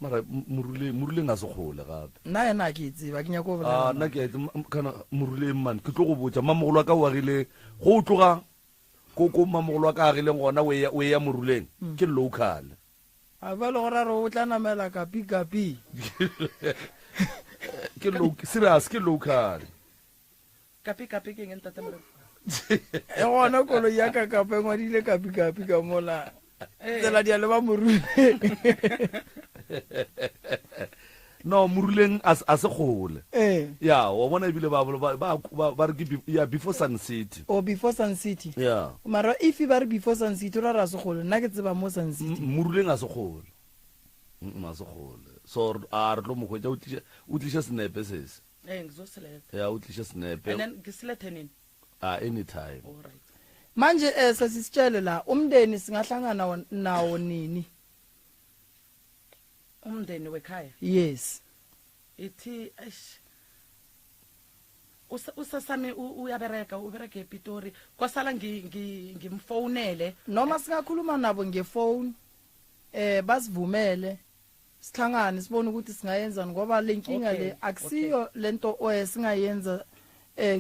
mara muruleng a se gole gape nna ena ke itseba ke nyako bolela nna ke kana muruleng man ke tlo go botsa mamogolo ka wa rile go tloga ko mamogolo ka agileng gona we ya muruleng ke local a ba le gore o tla namela kapi ke serious ke local kapi ke ngenta temre e gona kolo ya ka kapa ngwadile kapi ka mola tsela dia le ba moruleng no muruleng a se gole ya wa bona ebile ba re ke ya before Sun City before Sun City ya mara if ba re before Sun City ra se gole nna ke tseba mo Sun City muruleng a se gole so a re tlo mo khwetsa o tlisha snepe sese ngizoseleta ya o tlisha snepe and then ngisilete nini anytime all right manje sasisitshele la umndeni singahlangana nawo nini umndeni wekhaya yes ithi usasami uyabereka ubereke ePitori kwasala ngimfonele noma singakhuluma nabo ngefone basivumele sihlangane sibone ukuthi singayenza ngoba lenkinga le akusiyo lento singayenza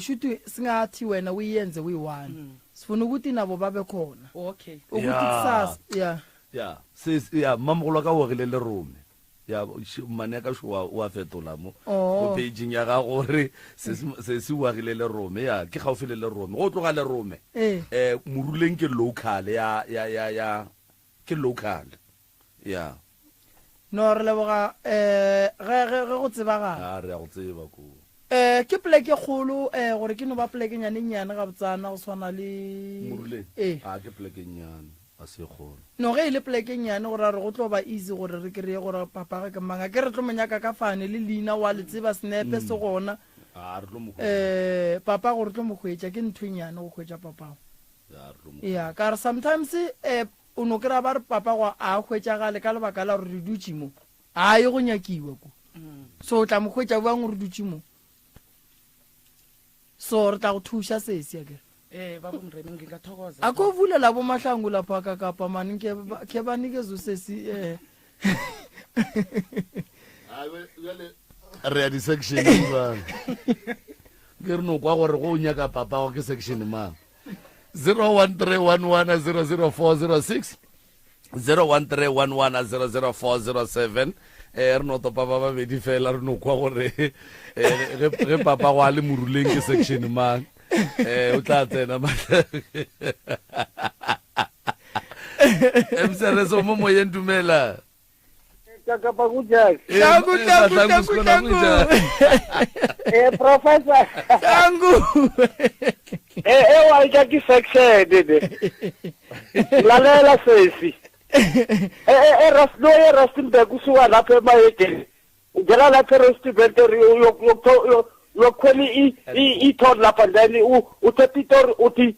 shuthi singathi wena uyenze uyi1 sifuna ukuthi nabo babe khona okay ukuthi kusasa ya mamogolo ka o rile le rome ya mane ka shwa wa fetola mo go paging ya ga gore se wa rile le rome ya ke gaufile le rome go tloga le rome muruleng ke local ya ke local ya no re leboga ge go tsebaga re ya go tseba ko ke pleke kgolo gore ke no ba pleke nyane nyane ga botsana go swana le muruleng ke pleke nyane a se golo no ge ile pleke nyane gore re go tlo ba easy gore re kry gore papa ga ke manga ke re tlo monyaka ka fane le leina wa le tseba snepe se gona re tlo mo papa gore tlo mo khwetsa ke nthunyane go khwetsa papa ya ka re sometimes o no kra ba re papa go a khwetsa ga le ka lebaka la re dutse mo a ye go nyakiwa ko so o tla mo khwetsa ba ngore dutse mo so re tla go thusha sesi ya ke babomremi ngingathokoza akovulela bomahlangu lapha kakapa mani ke banikeza usesi re ya di-section bana ke re no kwa gore go nyaka papa go ke section mang 01311000406 01311000407 re no topa ba babedi fela re no kwa gore ge papa go a le moruleng ke section mang o tla tsena emsereso mo moyeng dumela Kakapa kujak. Tangu. Professor. Tangu. Waika ki section lalela sesi. Rustenburg usuka lapha emayedeni. Ngela lapha Rustenburg yokhweli ithon lapha then uTepitor uthi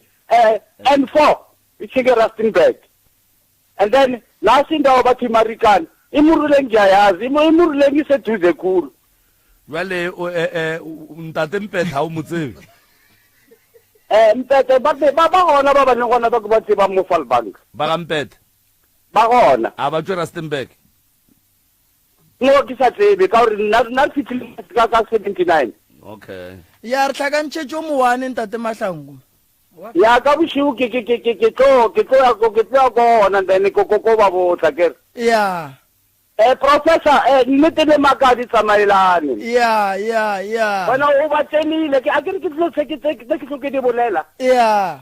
N4 ichike Rustenburg. And then last indawo bathi Marikana. Imuruleng ngiyayazi imuruleng iseduze khulu jwale ntate Mpetha ha o motsebe Mpetha ba gona ba bane gona ba go ba tseba mo Falbank ba ga Mpetha ba gona a ba tswe Rustenburg no ke sa tsebe ka gore nna fitile ka 79 okay ya re tlhakantse jo mo wane ntate Mahlangu ya ka bushiu ke tlo gona then ko ba botsa ke ya Professor nnete le makadi tsamaelane ya bona o ba tsenile ke akere ke tlo ke di bolela ya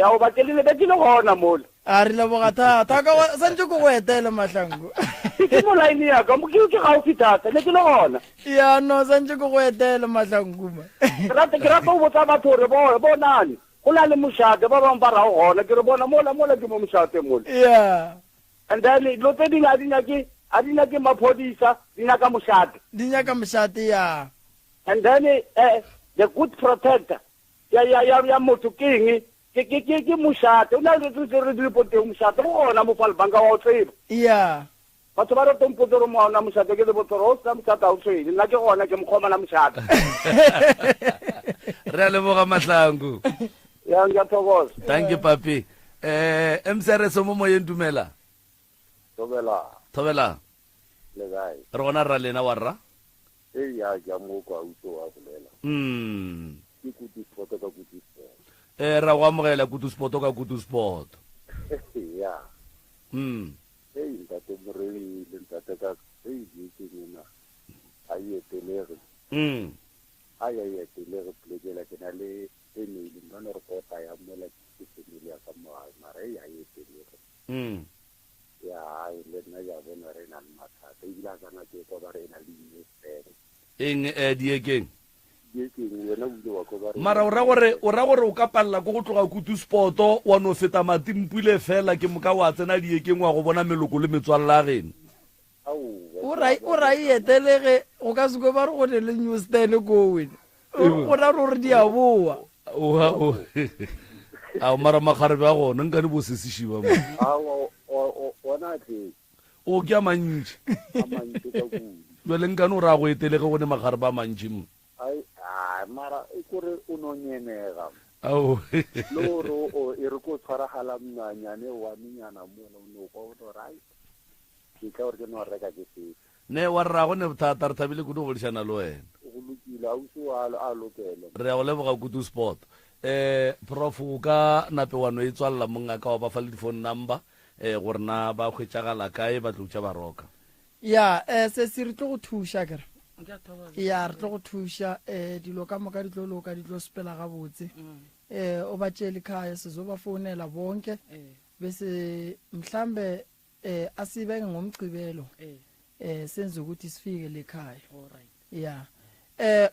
o ba tsenile be ke le gona mo a re leboga thata ka santse ko go etela Mahlangu ke mo line ya ka mo ke ga o fitata le ke le gona ya no santse ko go etela Mahlangu ma ke rata o botsa batho re bonane go na le mošate ba bangwe ba rago gona ke re bona mola ke mo mošate mola yeah and then lo tse dingwe a di nyake maphodisa di nyaka mošate ya and then the good protector ya motho ke eng ke mošate o na le tse re di repoteng mošate go gona mo falbanka wa o tseba yeah batho ba re tompotse re mo ona mošate ke le botsoro o sa mošate a o tshwele nna ke gona ke mokgomana mošate re a leboga Mahlangu ya ngiyathokoza thank you papi emsereso mo moyeng dumela thobela le gae re gona ra lena wa rra ya ke mo kwa utso wa bolela ke kutu sport ka kutu sport ra go amogela kutu sport ka kutu sport ya ntate moreli le ntate ka di ke nna aye telere aye telere plegela ke na le email mbana re kota ya mola ke semile ya ka mara aye telere ya le nna ya bona re na mathata e bila kana ke go ba re na le ministeri diekeng wena o ile wa go ba re mara o ra gore o ka palla go tloga kutu sport wa no feta matimpule fela ke moka wa tsena diekeng wa go bona meloko le metswalla geno o ra etelege go ka se go ba re go ne le news ten ko wena o ra re di a boa a mara magarebe a gona nka di bosesishiba o ke a mantši jale nkane o ra go etelege go ne magarebe a mantši mo mara e kore o no nyenega ao le gore e re ko tshwaragala mnanyane wa menyana mola o ne o kwa o right ke ka gore ke no reka ke se ne wa rra go ne bothata re thabile kudu go lishana le wena go lokile a uso a lokela re ya go leboga kudu sport prof o ka nape wa no e tswalla monga ka wa ba fa le phone number gore na ba khwetšagala kae ba tlotša ba roka ya se se re tlo go thuša kere ya re tlo go thuša dilo ka moka di tlo loka di tlo sepela ga botse o ba tšele khaya se zo ba founela bonke bese mhlambe asibe ngomgcibelo senze ukuthi sifike lekhaya ya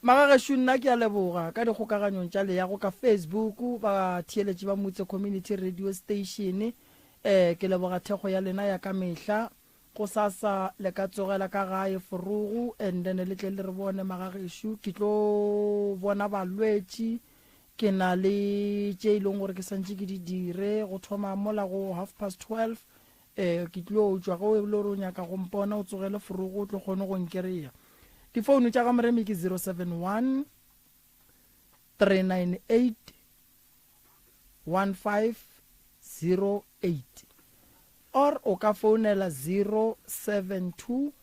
magagesho nna ke a leboga ka dikgokaganyong tša le ya go ka Facebook ba theeletše ba Motse Community Radio Station ke leboga thekgo ya lena ya ka mehla go sasa le ka tsogela ka gae Forugu and then le tle le re bone magagesho ke tlo bona balwetši ke na le tše ileng gore ke santše ke di dire go thoma mola go 12:30 ke tlo tswa go le ro nyaka go mpona o tsogele Forugu o tlo kgone go nkereya difounu tša ga moremi ke 071 398 1508 or o ka founela 072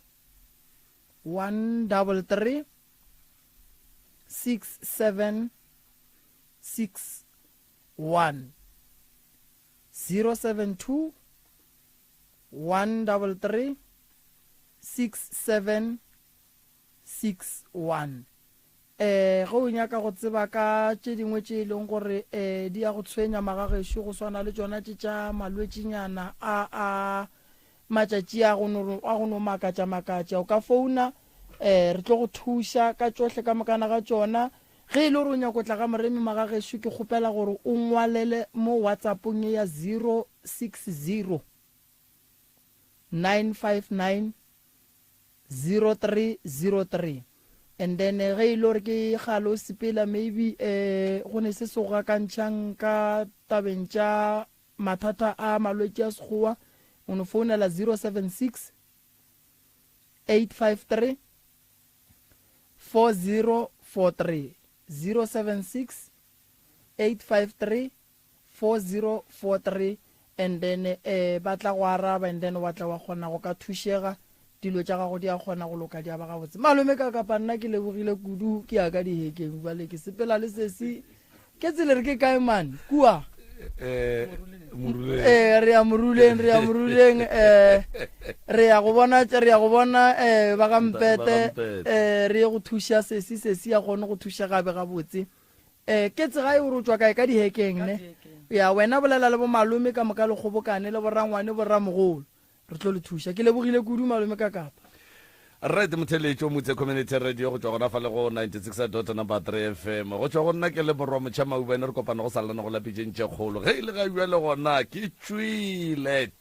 133 6761 072 133 6761 go nyaka go tseba ka tše dingwe tše ileng gore di ya go tshwenya magagesho go swana le tsona tše tša malwetšinyana a matšatši a go no makatša o ka founa re tlo go thuša ka tšohle ka mokana ga tšona ge ile gore o nyako tla ga moremi magagesho ke kgopela gore o ngwalele mo WhatsAppong ya 060 959 0303 and then ge ile gore ke galo sepela maybe go ne se go ga kantšhang ka tabeng tša mathata a malwetši a sekgowa o no founela 076 853 4043 076 853 4043 and then batla go araba and then wa tla wa kgona go ka thušega dilo tša gago di a kgona go loka di a ba gabotse malome ka kapa nna ke lebogile kudu ke ya ka dihekeng bale ke sepela le sesi ke tsele re ke kae man kua re ya moruleng re ya go bona ba ga Mpete re ye go thuša sesi ya kgone go thuša gabe gabotse ke tsega e o rotswa kae ka dihekeng ne ya wena bolela le bo malome ka moka le kgobokane le borangwane borramogolo re tlo le thuša ke lebogile kudu malome ka kapa right motheletši o motse community radio go tswa gona fa le go 96.3 FM go tswa go nna ke le morwa motšha maubane re kopana go salana go lapitšentše kgolo ge e le ga jwa le gona ke tswile